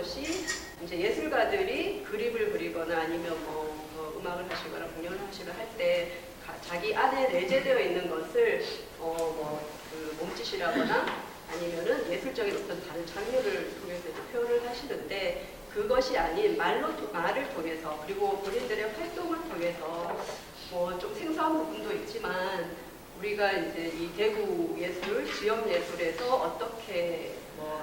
것이 이제 예술가들이 그림을 그리거나 아니면 음악을 하시거나 공연을 하시거나 할 때 자기 안에 내재되어 있는 것을 몸짓이라거나 아니면은 예술적인 어떤 다른 장르를 통해서 표현을 하시는데, 그것이 아닌 말을 통해서, 그리고 본인들의 활동을 통해서 좀 생소한 부분도 있지만 우리가 이제 이 대구 예술, 지역 예술에서 어떻게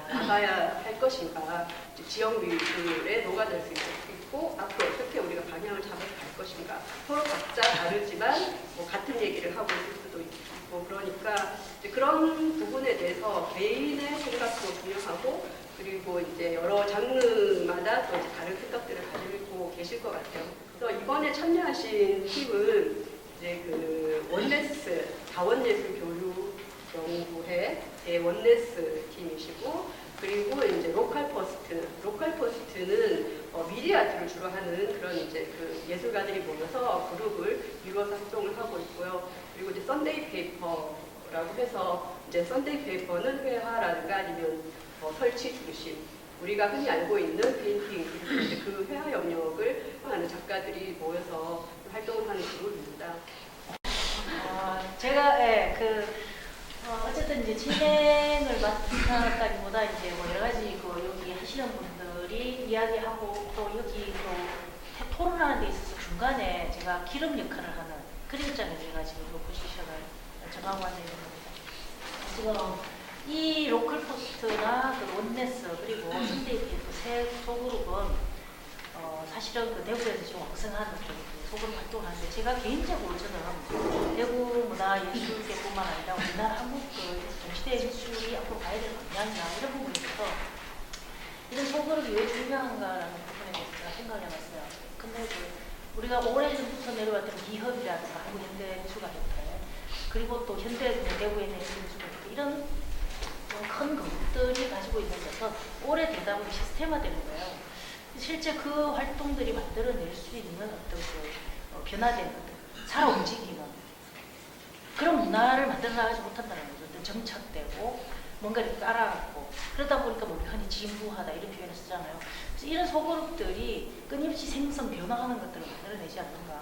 나가야 할 것인가, 지역 미술에 녹아들 수 있고 앞으로 어떻게 우리가 방향을 잡아서 갈 것인가, 서로 각자 다르지만 같은 얘기를 하고 있을 수도 있고, 그러니까 이제 그런 부분에 대해서 개인의 생각도 중요하고, 그리고 이제 여러 장르마다 또 이제 다른 생각들을 가지고 계실 것 같아요. 그래서 이번에 참여하신 팀은 이제 그 원네스 자원예술교육연구회 원네스 팀이시고, 그리고 이제 로컬 퍼스트는 미디어아트를 주로 하는 그런 이제 그 예술가들이 모여서 그룹을 이루어서 활동을 하고 있고요. 그리고 이제 썬데이 페이퍼라고 해서, 이제 썬데이 페이퍼는 회화라든가 아니면 설치 중심, 우리가 흔히 알고 있는 페인팅, 그리고 이제 그 회화 영역을 하는 작가들이 모여서 활동을 하는 그룹입니다. 제가 어쨌든 이제 진행을 맡았다기보다 이제 여러 가지 여기 하시는 분들이 이야기하고 또 여기 또 토론하는 데 있어서 중간에 제가 기름 역할을 하는 그런 입장에서 제가 지금 이 포지션을 정하고 앉아 있는 겁니다. 지금 이 로컬 포스트나 원네스 그리고 썬데이페이퍼 세 소그룹은 사실은 대구에서 지금 왕성한 소그룹 활동을 하는데, 제가 개인적으로 저는 대구 문화예술계뿐만 아니라 우리나라 한국 동시대 예술이 앞으로 가야 될 방향이나 이런 부분에 있어서 이런 소그룹이 왜 중요한가라는 부분에 대해서 제가 생각을 해봤어요. 근데 우리가 오래전부터 내려왔던 기협이라든가 한국현대미술가협회, 그리고 또 현대 대구에 있는 예술미술가협회, 이런 큰 그룹들이 가지고 있는 것은 오래되다 보니 시스템화되는 거예요. 실제 그 활동들이 만들어낼 수 있는 어떤 변화된 살아 움직이는 그런 문화를 만들어 나가지 못한다는 거죠. 어떤 정착되고 뭔가를 따라가고, 그러다 보니까 우리 흔히 진부하다 이런 표현을 쓰잖아요. 그래서 이런 소그룹들이 끊임없이 생성 변화하는 것들을 만들어내지 않는가.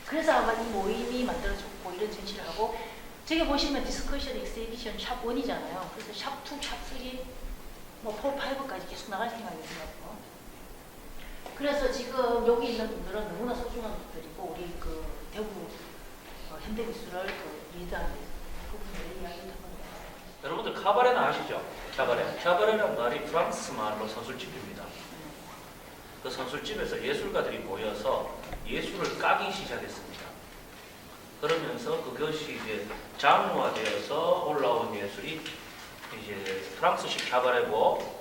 그래서 아마 이 모임이 만들어졌고 이런 전시를 하고, 저기 보시면 디스커션 엑시비션 샵 1이잖아요. 그래서 샵 2, 샵 3, 4, 5까지 계속 나갈 생각이거든요. 그래서 지금 여기 있는 분들은 너무나 소중한 분들이고, 우리 대구 현대미술을 리드하는 그분들의 이야기를 해봅니다. 여러분들 카바레는 아시죠? 샤바레는 말이 프랑스 말로 선술집입니다. 그 선술집에서 예술가들이 모여서 예술을 까기 시작했습니다. 그러면서 그것이 이제 장르화되어서 올라온 예술이 이제 프랑스식 샤바레고,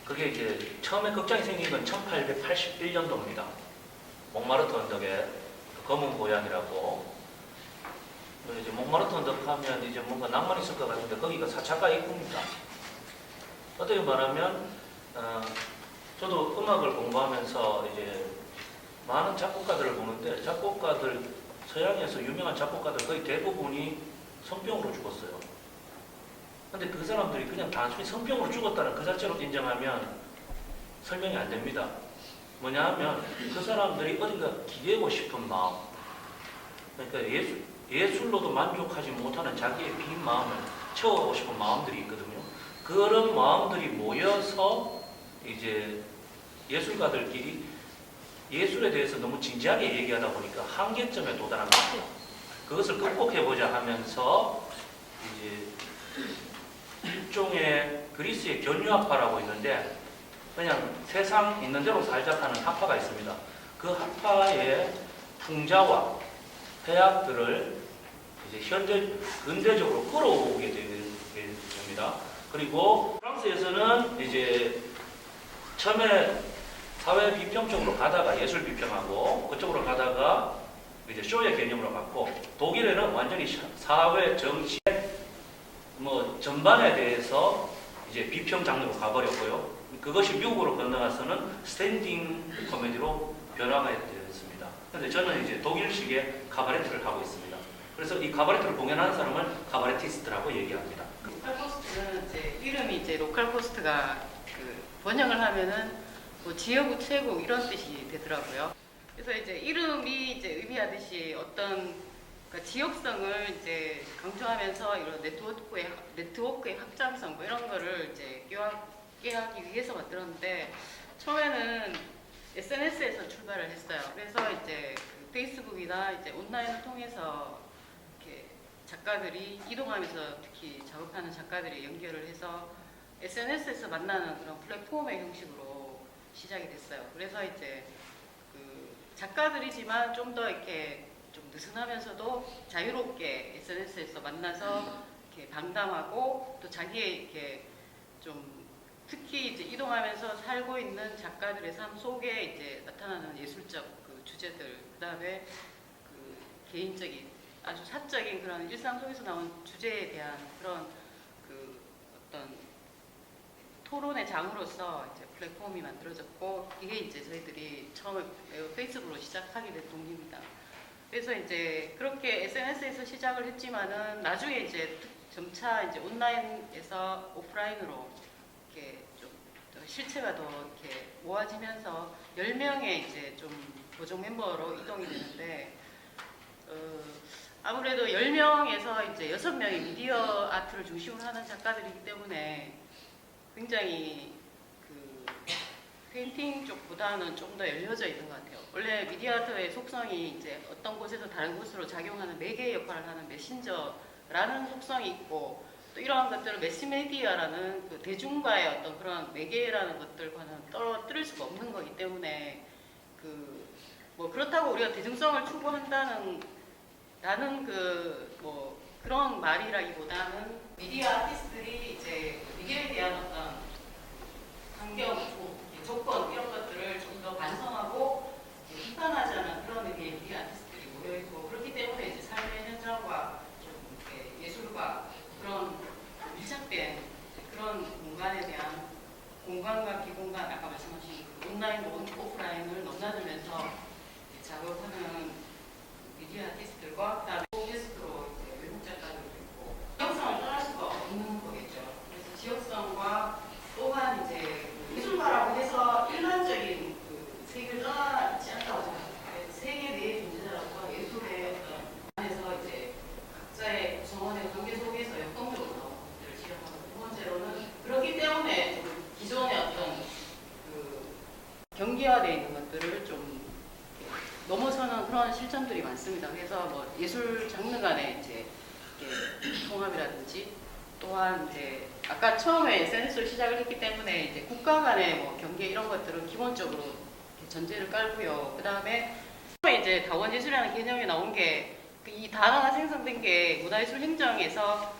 그게 이제 처음에 극장이 생긴 건 1881년도입니다. 몽마르트 언덕에 검은 고향이라고. 이제 몽마르트 언덕 하면 이제 뭔가 낭만 있을 것 같은데 거기가 사차가 입구입니다. 어떻게 말하면 저도 음악을 공부하면서 이제 많은 작곡가들을 보는데, 작곡가들 서양에서 유명한 작곡가들 거의 대부분이 성병으로 죽었어요. 근데 그 사람들이 그냥 단순히 성병으로 죽었다는 그 자체로 인정하면 설명이 안 됩니다. 뭐냐 하면 그 사람들이 어딘가 기대고 싶은 마음, 그러니까 예술로도 만족하지 못하는 자기의 빈 마음을 채워가고 싶은 마음들이 있거든요. 그런 마음들이 모여서 이제 예술가들끼리 예술에 대해서 너무 진지하게 얘기하다 보니까 한계점에 도달한 거예요. 그것을 극복해보자 하면서 이제 일종의 그리스의 견유학파라고 있는데, 그냥 세상 있는 대로 살자 하는 학파가 있습니다. 그 학파의 풍자와 해악들을 이제 근대적으로 끌어오게 됩니다. 그리고 프랑스에서는 이제 처음에 사회 비평 쪽으로 가다가 예술 비평하고 그쪽으로 가다가 이제 쇼의 개념으로 갔고, 독일에는 완전히 사회 정치 전반에 대해서 이제 비평 장르로 가버렸고요. 그것이 미국으로 건너가서는 스탠딩 코미디로 변화가 되었습니다. 그런데 저는 이제 독일식의 카바레트를 하고 있습니다. 그래서 이 카바레트를 공연하는 사람을 카바레티스트라고 얘기합니다. 로컬 포스트는 이제 이름이 이제 로컬 포스트가 번역을 하면은 뭐 지역 우체국 이런 뜻이 되더라고요. 그래서 이제 이름이 이제 의미하듯이 어떤 그러니까 지역성을 이제 강조하면서 이런 네트워크의 확장성 뭐 이런 거를 이제 꾀하기 위해서 만들었는데 처음에는 SNS에서 출발을 했어요. 그래서 이제 그 페이스북이나 이제 온라인을 통해서 이렇게 작가들이 이동하면서 특히 작업하는 작가들이 연결을 해서 SNS에서 만나는 그런 플랫폼의 형식으로 시작이 됐어요. 그래서 이제 그 작가들이지만 좀 더 이렇게 좀 느슨하면서도 자유롭게 SNS에서 만나서 이렇게 방담하고 또 자기의 이렇게 좀 특히 이제 이동하면서 살고 있는 작가들의 삶 속에 이제 나타나는 예술적 그 주제들, 그다음에 그 개인적인 아주 사적인 그런 일상 속에서 나온 주제에 대한 그런 그 어떤 토론의 장으로서 이제 플랫폼이 만들어졌고 이게 이제 저희들이 처음에 페이스북으로 시작하게 된 동기입니다. 그래서 이제 그렇게 SNS에서 시작을 했지만은 나중에 이제 점차 이제 온라인에서 오프라인으로 이렇게 좀 실체가 더 이렇게 모아지면서 10명의 이제 좀 고정 멤버로 이동이 되는데 아무래도 10명에서 이제 6명이 미디어 아트를 중심으로 하는 작가들이기 때문에 굉장히 그 페인팅 쪽보다는 좀 더 열려져 있는 것 같아요. 원래 미디어 아트의 속성이 이제 어떤 곳에서 다른 곳으로 작용하는 매개 역할을 하는 메신저라는 속성이 있고 또 이러한 것들을 매스미디어라는 그 대중과의 어떤 그런 매개라는 것들과는 떨어뜨릴 수가 없는 거기 때문에 그 뭐 그렇다고 우리가 대중성을 추구한다는 그 그런 말이라기보다는 미디어 아티스트들이 이제 미디어에 대한 어떤 환경, 조건 이런 것들을 좀 더 반성하고 비판하지 않은 그런 의미의 미디어 아티스트들이 모여있고 그렇기 때문에 이제 삶의 현장과 좀 이렇게 예술과 그런 밀착된 그런 공간에 대한 공간과 비공간 아까 말씀하신 그 온라인, 오프라인을 넘나들면서 작업하는 미디어 아티스트들과 그다음에 게스트로 외국 작가들도 있고 지역성을 떠날 수가 없는 거겠죠. 그래서 지역성과 또한 이제 미술가라고 해서 일반적인 그 세계를 떠나지 않다고 생각합니다. 세계 내의 존재자라고 예술의 어떤 안에서 이제 각자의 구성원의 관계 속에서 역동적으로 것들을 지향하고 두 번째로는 그렇기 때문에 좀 기존의 어떤 그 경기화되어 있는 것들을 좀 넘어서는 그런 실천들이 많습니다. 그래서 뭐 예술 장르 간의 이제 통합이라든지 또한 이제 아까 처음에 SNS를 시작을 했기 때문에 이제 국가 간의 뭐 경계 이런 것들은 기본적으로 전제를 깔고요. 그 다음에 처음에 이제 다원예술이라는 개념이 나온 게 이 단어가 생성된 게 문화예술 행정에서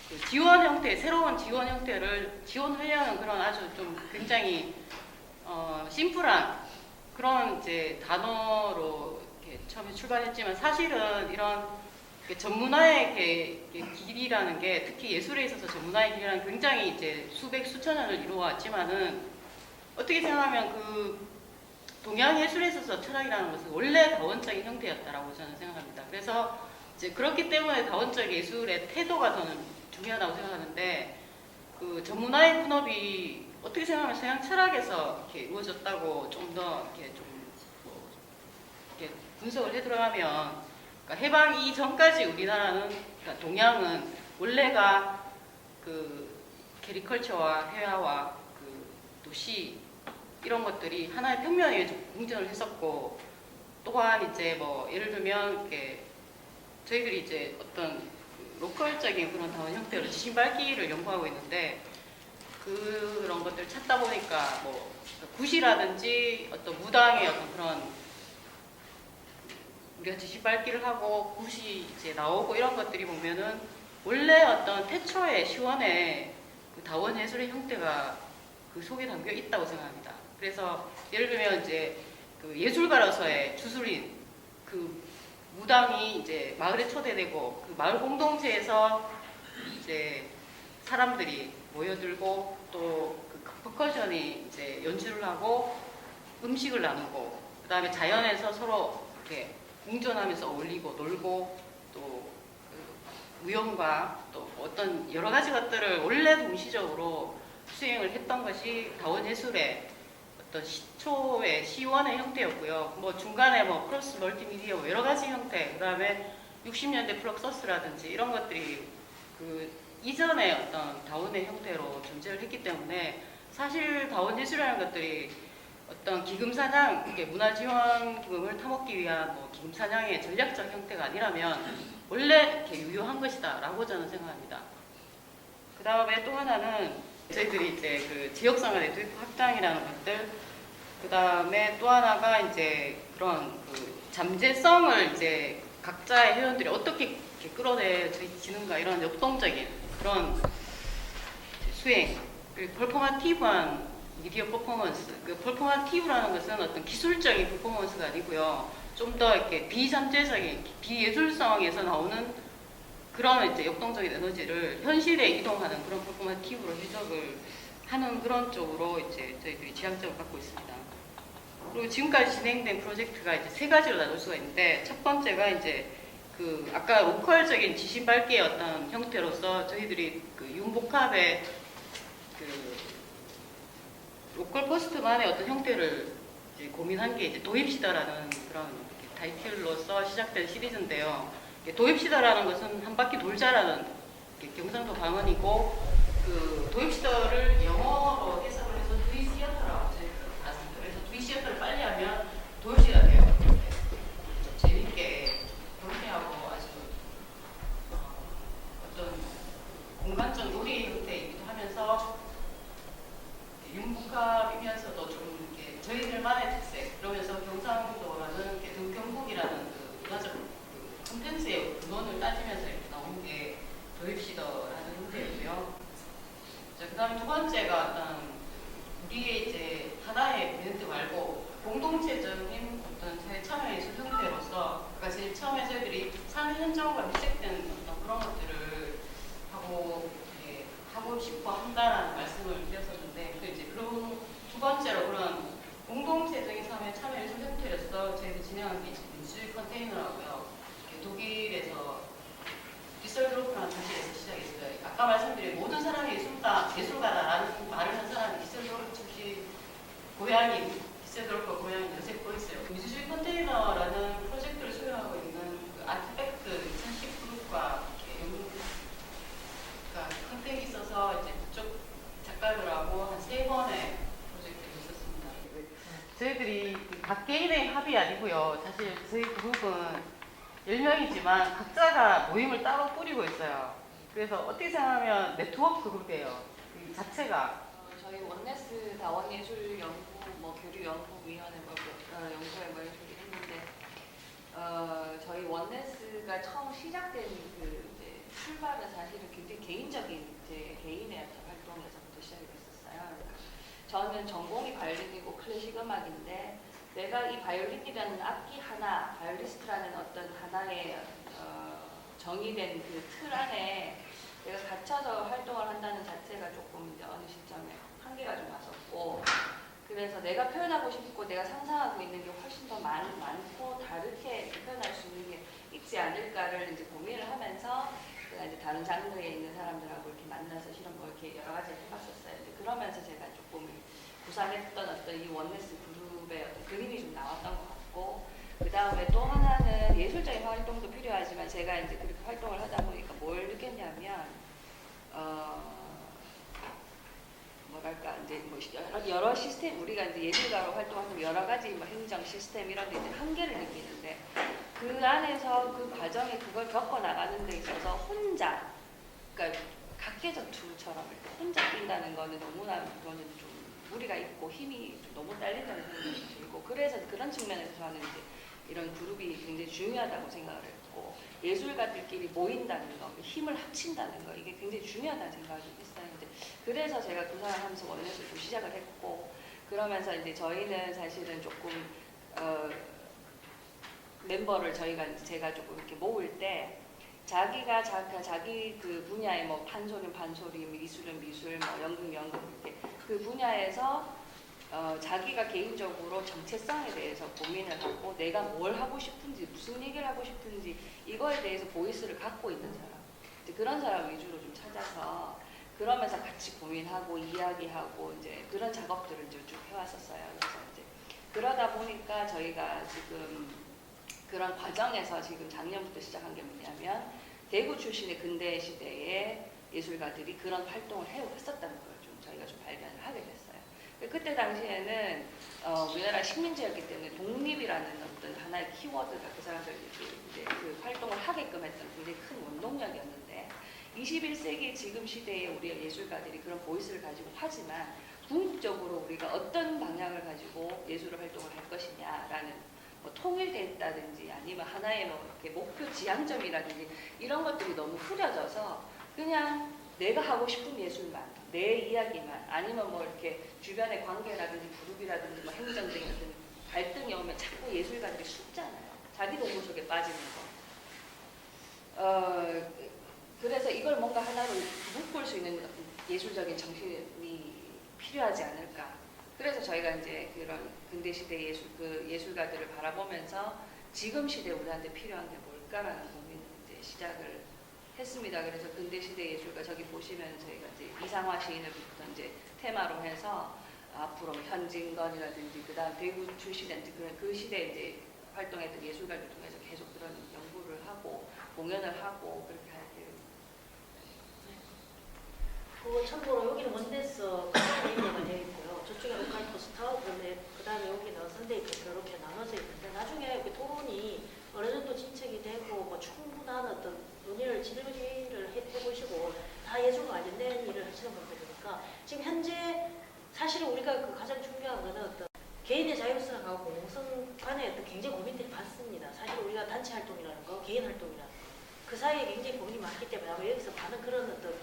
그 지원 형태, 새로운 지원 형태를 지원하려는 그런 아주 좀 굉장히 심플한 그런 이제 단어로 이렇게 처음에 출발했지만 사실은 이런 전문화의 길이라는 게 특히 예술에 있어서 전문화의 길이라는 굉장히 이제 수백 수천 년을 이루어왔지만은 어떻게 생각하면 그 동양 예술에 있어서 철학이라는 것은 원래 다원적인 형태였다라고 저는 생각합니다. 그래서 이제 그렇기 때문에 다원적 예술의 태도가 저는 중요하다고 생각하는데 그 전문화의 분업이 어떻게 생각하면 서양 철학에서 이렇게 이루어졌다고 좀 더 이렇게 이렇게 분석을 해 들어가면 그러니까 해방 이전까지 우리나라는 그러니까 동양은 원래가 그 캐리컬처와 회화와 그 도시 이런 것들이 하나의 평면 위에 공존을 했었고 또한 이제 뭐 예를 들면 이렇게 저희들이 이제 어떤 그 로컬적인 그런 다원 형태로 지신밟기를 연구하고 있는데 그런 것들을 찾다 보니까 뭐 굿이라든지 어떤 무당의 어떤 그런 우리가 지신밟기를 하고 굿이 이제 나오고 이런 것들이 보면은 원래 어떤 태초의 시원의 그 다원 예술의 형태가 그 속에 담겨 있다고 생각합니다. 그래서 예를 들면 이제 그 예술가로서의 주술인 그 무당이 이제 마을에 초대되고 그 마을 공동체에서 이제 사람들이 모여들고 또 그 퍼커션이 이제 연주를 하고 음식을 나누고 그 다음에 자연에서 서로 이렇게 공존하면서 어울리고 놀고 또 그 우연과 또 어떤 여러 가지 것들을 원래 동시적으로 수행을 했던 것이 다원예술의 어떤 시초의 시원의 형태였고요. 뭐 중간에 뭐 크로스 멀티미디어 뭐 여러 가지 형태, 그다음에 60년대 플럭서스라든지 이런 것들이 그 이전의 어떤 다원의 형태로 존재를 했기 때문에 사실 다원예술이라는 것들이 어떤 기금사냥, 이게 문화지원금을 타먹기 위한 뭐 기금사냥의 전략적 형태가 아니라면 원래 이렇게 유효한 것이다라고 저는 생각합니다. 그 다음에 또 하나는 저희들이 이제 그 지역상의 네트워크 확장이라는 것들, 그 다음에 또 하나가 이제 그런 그 잠재성을 이제 각자의 회원들이 어떻게 이렇게 끌어내지는가 이런 역동적인 그런 수행, 그리고 퍼포마티브한 미디어 퍼포먼스, 그 퍼포마티브라는 것은 어떤 기술적인 퍼포먼스가 아니고요. 좀 더 이렇게 비잠재적인, 비예술성에서 나오는 그런 이제 역동적인 에너지를 현실에 이동하는 그런 퍼포마티브로 해석을 하는 그런 쪽으로 이제 저희들이 지향점을 갖고 있습니다. 그리고 지금까지 진행된 프로젝트가 이제 세 가지로 나눌 수가 있는데, 첫 번째가 이제 그 아까 로컬적인 지신 밝기의 어떤 형태로서 저희들이 그 윤복합의 그 로컬 포스트만의 어떤 형태를 이제 고민한 게 이제 도입시다라는 그런 타이틀로서 시작된 시리즈인데요. 도입시다라는 것은 한 바퀴 돌자라는 경상도 방언이고, 그 도입시다를 영어로 해석을 해서 두이시어터라고 알았습니다. 그래서 두이시어터를 빨리 하면 도입시다 돼요. 좀 재밌게 경쾌하고 아주 어떤 공간적 놀이 형태이기도 하면서 윤복합이면서도 좀 이렇게 저희들만의 특색, 그러면서 경상도라는 경북이라는 그 문화적 콘텐츠의 근원을 따지면서 이렇게 나온 게 도입시더라는 형태였고요. 그 다음에 두 번째가 어떤 우리의 이제 하나의 이벤트 말고 공동체적인 어떤 사회 참여 예술 형태로서, 그러니까 제일 처음에 저희들이 삶의 현장과 밀착된 어떤 그런 것들을 하고 싶어 한다라는 말씀을 드렸었는데, 그 이제 그런 두 번째로 그런 공동체적인 삶의 참여 예술 형태로서 저희들이 진행한 게 민주주의 컨테이너라고요. 독일에서 디셀도르프라는 도시에서 시작했어요. 아까 말씀드린 모든 사람이 예술가다라는 말을 한 사람이 디셀도르프 출신 고향인 디셀도르프 고향인 요셉 보이스예요. 민주주의 컨테이너라는 프로젝트를 수행하고 있는 그 아트팩트 2010 그룹과 컨택이 있어서 이제 그쪽 작가들하고 한 3번의 프로젝트를 있었습니다. 저희들이 각 개인의 합이 아니고요. 사실 저희 그룹은 10명이지만 각자가 모임을 따로 꾸리고 있어요. 그래서 어떻게 생각하면 네트워크 그룹이에요. 이 자체가. 저희 원네스 다원예술연구 교류연구위원회 연구회 뭐 이렇게 했는데, 저희 원네스가 처음 시작된 그 이제 출발은 사실은 굉장히 개인적인 제 개인의 어떤 활동에서부터 시작이 됐었어요. 그러니까 저는 전공이 바이올린이고 클래식 음악인데, 내가 이 바이올린이라는 악기 하나, 바이올리스트라는 어떤 하나의 정의된 그 틀 안에 내가 갇혀서 활동을 한다는 자체가 조금 이제 어느 시점에 한계가 좀 왔었고, 그래서 내가 표현하고 싶고 내가 상상하고 있는 게 훨씬 더 많고 다르게 표현할 수 있는 게 있지 않을까를 이제 고민을 하면서 제가 이제 다른 장르에 있는 사람들하고 이렇게 만나서 실험 뭐 이렇게 여러 가지를 해봤었어요. 이제 그러면서 제가 조금 구상했던 어떤 이 원네스 그룹의 어떤 그림이 좀 나왔던 것 같고, 그 다음에 또 하나는 예술적인 활동도 필요하지만 제가 이제 그렇게 활동을 하다 보니까 뭘 느꼈냐면, 뭐랄까 이제 뭐 여러 시스템, 우리가 이제 예술가로 활동하면 여러 가지 뭐 행정 시스템 이런 데 이제 한계를 느끼는데, 그 안에서 그 과정에 그걸 겪어 나가는 데 있어서 혼자, 그러니까 각계전투처럼 이렇게 혼자 뛴다는 거는 너무나 그거는 좀 무리가 있고 힘이 좀 너무 딸린다는 생각이 들고, 그래서 그런 측면에서 저는 이제 이런 그룹이 굉장히 중요하다고 생각을 했고, 예술가들끼리 모인다는 거, 힘을 합친다는 거, 이게 굉장히 중요하다는 생각을 좀 했어요. 이제 그래서 제가 구상을 하면서 원래서 좀 시작을 했고, 그러면서 이제 저희는 사실은 조금 멤버를 제가 조금 이렇게 모을 때 자기가 자기 그 분야의 뭐 판소리는 판소리, 미술은 미술, 뭐 연극 이렇게 그 분야에서 자기가 개인적으로 정체성에 대해서 고민을 하고 내가 뭘 하고 싶은지, 무슨 얘기를 하고 싶은지 이거에 대해서 보이스를 갖고 있는 사람, 이제 그런 사람 위주로 좀 찾아서 그러면서 같이 고민하고 이야기하고 이제 그런 작업들을 이제 쭉 해왔었어요. 그래서 이제 그러다 보니까 저희가 지금 그런 과정에서 지금 작년부터 시작한 게 뭐냐면 대구 출신의 근대 시대의 예술가들이 그런 활동을 해왔었다는 걸 좀 저희가 좀 발견을 하게 됐어요. 그때 당시에는 우리나라 식민지였기 때문에 독립이라는 어떤 하나의 키워드가 그 사람들이 이제 그 활동을 하게끔 했던 굉장히 큰 원동력이었는데 21세기 지금 시대에 우리의 예술가들이 그런 보이스를 가지고 하지만 궁극적으로 우리가 어떤 방향을 가지고 예술 활동을 할 것이냐라는 뭐 통일됐다든지 아니면 하나의 뭐 이렇게 목표 지향점이라든지 이런 것들이 너무 흐려져서 그냥 내가 하고 싶은 예술만, 내 이야기만 아니면 뭐 이렇게 주변의 관계라든지 그룹이라든지 뭐 행정적인 어떤 갈등이 오면 자꾸 예술가들이 숨잖아요. 자기 동물 속에 빠지는 거. 그래서 이걸 뭔가 하나로 묶을 수 있는 어떤 예술적인 정신이 필요하지 않을까. 그래서 저희가 이제 그런 근대 시대 예술가들을 바라보면서 지금 시대 우리한테 필요한 게 뭘까라는 고민을 이제 시작을 했습니다. 그래서 근대 시대 예술가 저기 보시면 저희가 이제 이상화 시인을부터 이제 테마로 해서 앞으로 현진건이라든지 그다음 대구 출신의 그 시대에 이제 활동했던 예술가들 통해서 계속 그런 연구를 하고 공연을 하고 그렇게 할 계획입니다. 그 참고로 여기는 원데스 네이버가 되어 있고요. 저쪽에 로컬 포스터, 그다음에 여기는 선데이 페이퍼 이렇게 나눠져 있는데 나중에 그 토론이 어느 정도 진척이 되고 뭐 충분한 어떤 논의를 질의를 해보시고 다 예술과 관련된 일을 하시는 분들이니까 지금 현재 사실은 우리가 그 가장 중요한 거는 어떤 개인의 자율성하고 공동성 간의 어떤 굉장히 고민들이 많습니다. 사실 우리가 단체 활동이라는 거, 개인 활동이라는 거, 그 사이에 굉장히 고민이 많기 때문에 아마 여기서 많은 그런 어떤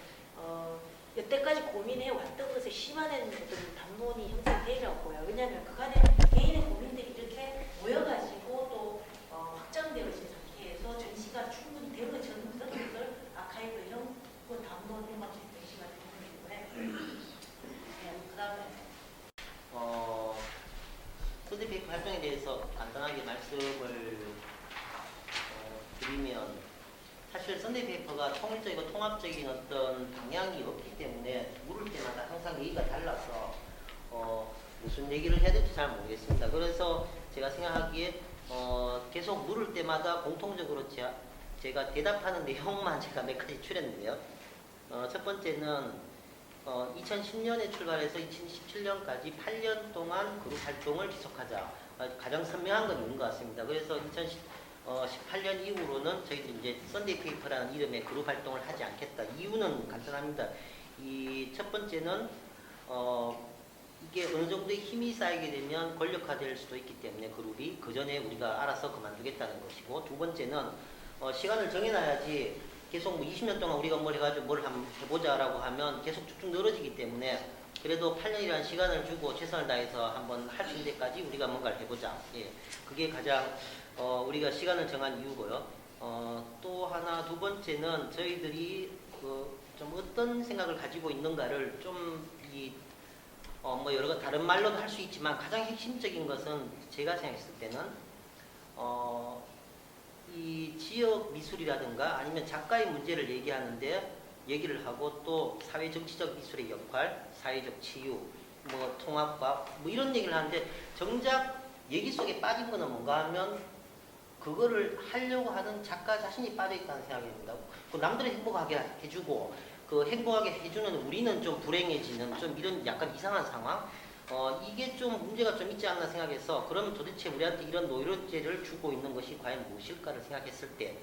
여태까지 고민해 왔던 것에 심화된 어떤 담론이 형성되리라고요. 왜냐하면 그간에 개인의 고민들이 이렇게 모여가지고 또 확장되어진 상태에서 전시가 충분히 되어지는 그런 것들 아카이브 이런 그 담론 이런 것들이 전시가 되는 때문에 네, 그다음에 선대페이퍼 활동에 대해서 간단하게 말씀을 드리면 사실 선데이페이퍼가 통일적이고 통합적인 어떤 방향이 없기 때문에 물을 때마다 항상 얘기가 달라서 무슨 얘기를 해야 될지 잘 모르겠습니다. 그래서 제가 생각하기에 계속 물을 때마다 공통적으로 제가 대답하는 내용만 제가 몇 가지 추렸는데요. 첫 번째는 2010년에 출발해서 2017년까지 8년 동안 그룹 활동을 지속하자. 가장 선명한 건 있는 것 같습니다. 그래서 2018년 이후로는 저희도 이제 선데이페이퍼라는 이름의 그룹 활동을 하지 않겠다. 이유는 간단합니다. 이 첫 번째는 이게 어느 정도의 힘이 쌓이게 되면 권력화될 수도 있기 때문에 그룹이 그 전에 우리가 알아서 그만두겠다는 것이고, 두 번째는 시간을 정해놔야지 계속 뭐 20년 동안 우리가 뭘 해가지고 뭘 한번 해보자라고 하면 계속 쭉쭉 늘어지기 때문에 그래도 8년이라는 시간을 주고 최선을 다해서 한번 할 수 있는 데까지 우리가 뭔가를 해보자. 예, 그게 가장 우리가 시간을 정한 이유고요. 또 하나 두 번째는 저희들이 좀 어떤 생각을 가지고 있는가를 뭐 여러 다른 말로도 할 수 있지만 가장 핵심적인 것은 제가 생각했을 때는 이 지역 미술이라든가 아니면 작가의 문제를 얘기를 하고 또 사회 정치적 미술의 역할, 사회적 치유, 뭐 통합과 뭐 이런 얘기를 하는데 정작 얘기 속에 빠진 거는 뭔가 하면 그거를 하려고 하는 작가 자신이 빠져있다는 생각이 듭니다. 그 남들을 행복하게 해주고 그 행복하게 해주는 우리는 좀 불행해지는 좀 이런 약간 이상한 상황, 이게 좀 문제가 좀 있지 않나 생각해서 그러면 도대체 우리한테 이런 노이로제를 주고 있는 것이 과연 무엇일까를 생각했을 때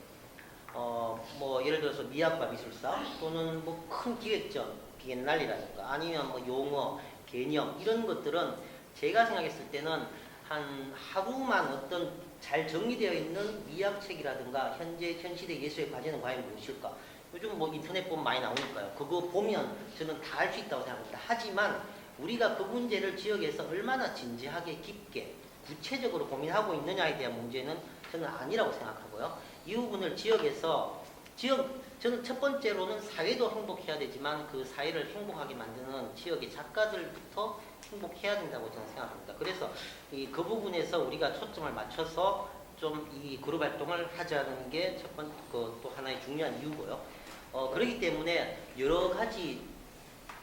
뭐 예를 들어서 미학과 미술사 또는 뭐 큰 기획전, 비엔날리라든가 아니면 뭐 용어, 개념 이런 것들은 제가 생각했을 때는 한 하루만 어떤 잘 정리되어 있는 미학책이라든가 현 시대 예술의 과제는 과연 무엇일까? 요즘 뭐 인터넷 보면 많이 나오니까요. 그거 보면 저는 다 알 수 있다고 생각합니다. 하지만 우리가 그 문제를 지역에서 얼마나 진지하게 깊게 구체적으로 고민하고 있느냐에 대한 문제는 저는 아니라고 생각하고요. 이 부분을 저는 첫 번째로는 사회도 행복해야 되지만 그 사회를 행복하게 만드는 지역의 작가들부터 행복해야 된다고 저는 생각합니다. 그래서 그 부분에서 우리가 초점을 맞춰서 좀 이 그룹 활동을 하자는 게 첫 번째 또 하나의 중요한 이유고요. 그렇기 때문에 여러 가지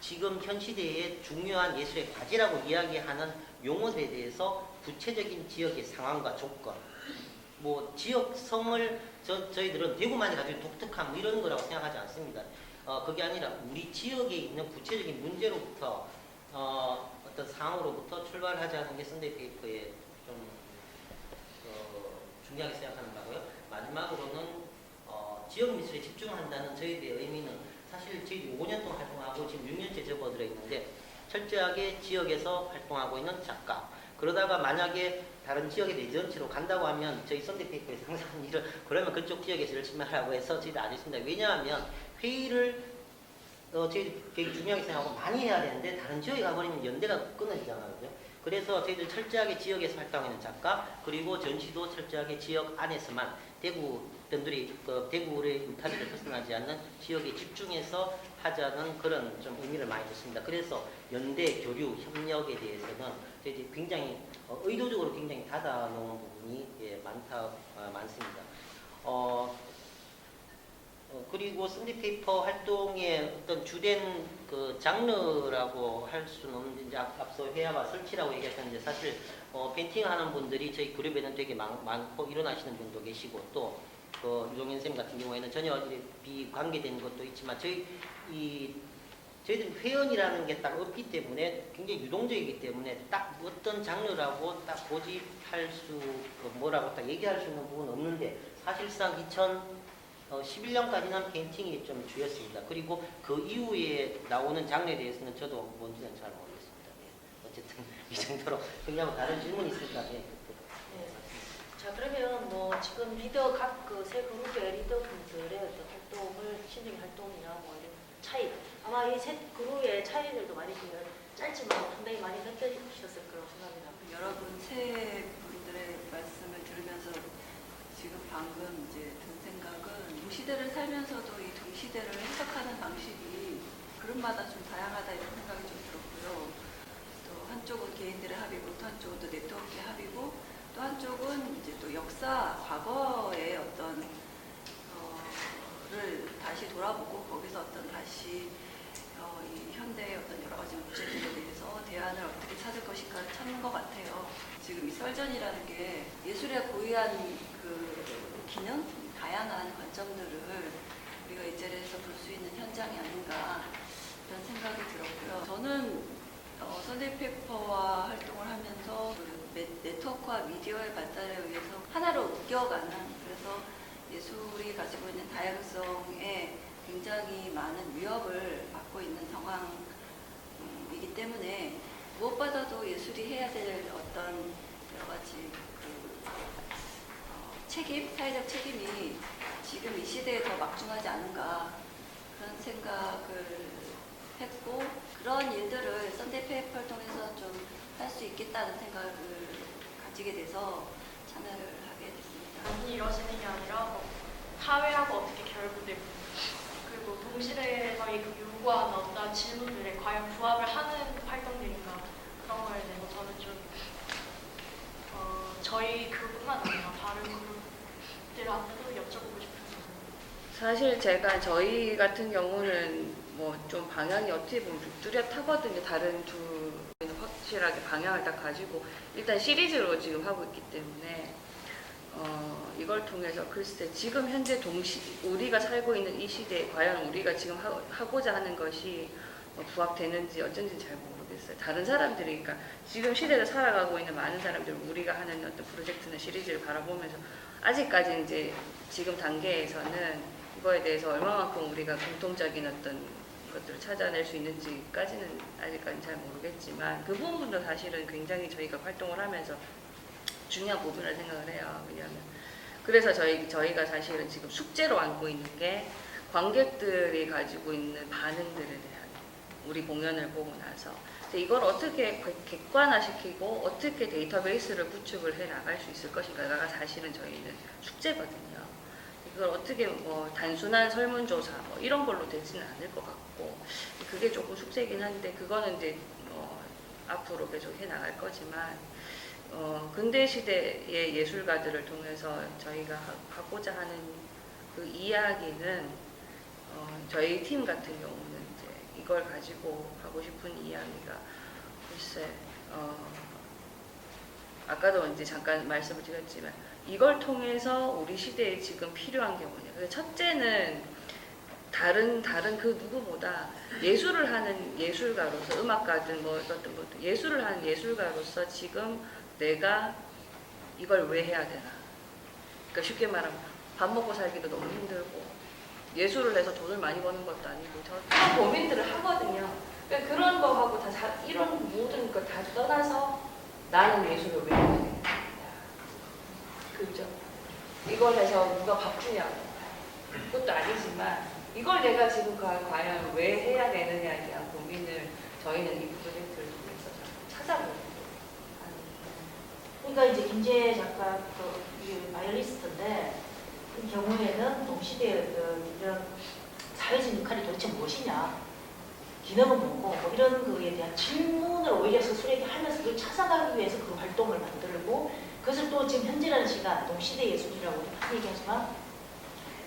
지금 현 시대의 중요한 예술의 과제라고 이야기하는 용어들에 대해서 구체적인 지역의 상황과 조건, 뭐 지역성을 저희들은 대구만이 가지고 독특한 뭐 이런 거라고 생각하지 않습니다. 그게 아니라 우리 지역에 있는 구체적인 문제로부터 어떤 상황으로부터 출발하자는 게 썬데이 페이퍼의 좀 중요하게 생각하는 바고요. 마지막으로는 지역 미술에 집중한다는 저희들의 의미는 사실 저희 5년 동안 활동하고 지금 6년째 접어들어 있는데 철저하게 지역에서 활동하고 있는 작가, 그러다가 만약에 다른 지역의 레지던치로 간다고 하면 저희 썬데이 페이퍼에서 항상 일을 그러면 그쪽 지역에서 열심히 하라고 해서 저희도 안 했습니다. 왜냐하면 회의를 저희들 되게 중요하게 생각하고 많이 해야 되는데 다른 지역에 가버리면 연대가 끊어지잖아요. 그죠? 그래서 저희들 철저하게 지역에서 활동하는 작가, 그리고 전시도 철저하게 지역 안에서만 대구 분들이 대구의 울타리를 벗어나지 않는 지역에 집중해서 하자는 그런 좀 의미를 많이 뒀습니다. 그래서 연대, 교류, 협력에 대해서는 저희들이 굉장히 의도적으로 굉장히 닫아놓은 부분이 많습니다. 그리고 썬데이 페이퍼 활동의 어떤 주된 그 장르라고 할 수는 없는데, 이제 앞서 회화와 설치라고 얘기하셨는데, 사실 페인팅하는 분들이 저희 그룹에는 되게 많고 일어나시는 분도 계시고, 또 유동현 쌤 같은 경우에는 전혀 비관계된 것도 있지만, 저희들은 회원이라는 게 딱 없기 때문에 굉장히 유동적이기 때문에 딱 어떤 장르라고 딱 고집할 뭐라고 딱 얘기할 수 있는 부분은 없는데, 사실상 2011년까지는 페인팅이 좀 주였습니다. 그리고 그 이후에 나오는 장르에 대해서는 저도 뭔지는 잘 모르겠습니다. 네. 어쨌든 이 정도로 굉장히 다른 질문이 있으니까. 네. 자, 그러면 뭐 지금 리더 각 그 세 그룹의 리더분들의 어떤 활동을 신적인 활동이나 뭐 이런 차이, 아마 이 세 그룹의 차이들도 많이 보면 짧지만 상당히 많이 느껴지셨을 거라고 생각합니다. 여러분 세 분들의 말씀을 들으면서 지금 방금 이제 든 생각은 시대를 살면서도 이 동시대를 해석하는 방식이 그룹마다 좀 다양하다 이런 생각이 좀 들었고요. 또 한쪽은 개인들의 합의고, 또 한쪽은 또 네트워크의 합의고, 또 한쪽은 이제 또 역사, 과거의 어떤 를 다시 돌아보고 거기서 어떤 다시 이 현대의 어떤 여러 가지 문제들에 대해서 대안을 어떻게 찾을 것인가 찾는 것 같아요. 지금 이 설전이라는 게 예술의 고유한 그 기능, 다양한 관점들을 우리가 이 자리에서 볼 수 있는 현장이 아닌가 이런 생각이 들었고요. 저는 썬데이 페이퍼와 활동을 하면서 네트워크와 미디어의 발달에 의해서 하나로 묶여가는, 그래서 예술이 가지고 있는 다양성에 굉장히 많은 위협을 받고 있는 상황이기 때문에 무엇보다도 예술이 해야 될 어떤 여러 가지 책임, 사회적 책임이 지금 이 시대에 더 막중하지 않은가 그런 생각을 했고, 그런 일들을 썬데이 페이퍼를 통해서 좀 할 수 있겠다는 생각을 가지게 돼서 참여를 하게 됐습니다. 단순히 이루어지는 게 아니라 뭐 사회하고 어떻게 결부되고, 그리고 동시대에서 요구하는 어떤 질문들에 과연 부합을 하는 활동들인가, 그런 거에 대해서 저는 좀 저희 그룹뿐만 아니라 다른 그룹들한테도 여쭤보고 싶어서. 사실 저희 같은 경우는 뭐 좀 방향이 어떻게 보면 뚜렷하거든요. 다른 두는 확실하게 방향을 다 가지고 일단 시리즈로 지금 하고 있기 때문에 이걸 통해서 글쎄 지금 현재 우리가 살고 있는 이 시대에 과연 우리가 지금 하고자 하는 것이 부합되는지 어쩐지 잘 모르겠어요. 다른 사람들이, 그러니까 지금 시대를 살아가고 있는 많은 사람들, 우리가 하는 어떤 프로젝트나 시리즈를 바라보면서 아직까지 이제 지금 단계에서는 이거에 대해서 얼마만큼 우리가 공통적인 어떤 것들을 찾아낼 수 있는지까지는 아직까지 잘 모르겠지만, 그 부분도 사실은 굉장히 저희가 활동을 하면서 중요한 부분을 생각을 해요. 왜냐하면 그래서 저희가 사실은 지금 숙제로 안고 있는 게 관객들이 가지고 있는 반응들에 대한, 우리 공연을 보고 나서 이걸 어떻게 객관화시키고 어떻게 데이터베이스를 구축을 해 나갈 수 있을 것인가가 사실은 저희는 숙제거든요. 그걸 어떻게 뭐 단순한 설문조사 뭐 이런 걸로 되지는 않을 것 같고, 그게 조금 숙제이긴 한데 그거는 이제 앞으로 계속 해 나갈 거지만, 근대 시대의 예술가들을 통해서 저희가 하고자 하는 그 이야기는 저희 팀 같은 경우는 이제 이걸 가지고 하고 싶은 이야기가 글쎄 아까도 이제 잠깐 말씀을 드렸지만 이걸 통해서 우리 시대에 지금 필요한 게 뭐냐. 첫째는 다른 그 누구보다 예술을 하는 예술가로서 음악가든 뭐 어떤 것도 예술을 하는 예술가로서 지금 내가 이걸 왜 해야 되나. 그러니까 쉽게 말하면 밥 먹고 살기도 너무 힘들고 예술을 해서 돈을 많이 버는 것도 아니고 그런 고민들을 하거든요. 그러니까 그런 거하고 이런 모든 걸 다 떠나서 나는 예술을 왜 해야 되냐. 그죠? 이걸 해서 누가 밥 주냐고. 그것도 아니지만 이걸 내가 지금 과연 왜 해야 되느냐에 대한 고민을 저희는 이 프로젝트를 통해서 찾아보고 그러니까 이제 김재 작가 이 바이올리스트인데 그 경우에는 동시대의 이런 사회적 역할이 도대체 무엇이냐, 기능은 뭐고 뭐 이런 거에 대한 질문을 오히려 스스로에게 하면서 그걸 찾아가기 위해서 그 활동을 만들고 그것을 또 지금 현재라는 시간 동시대 예술이라고 우리 많이 얘기하지만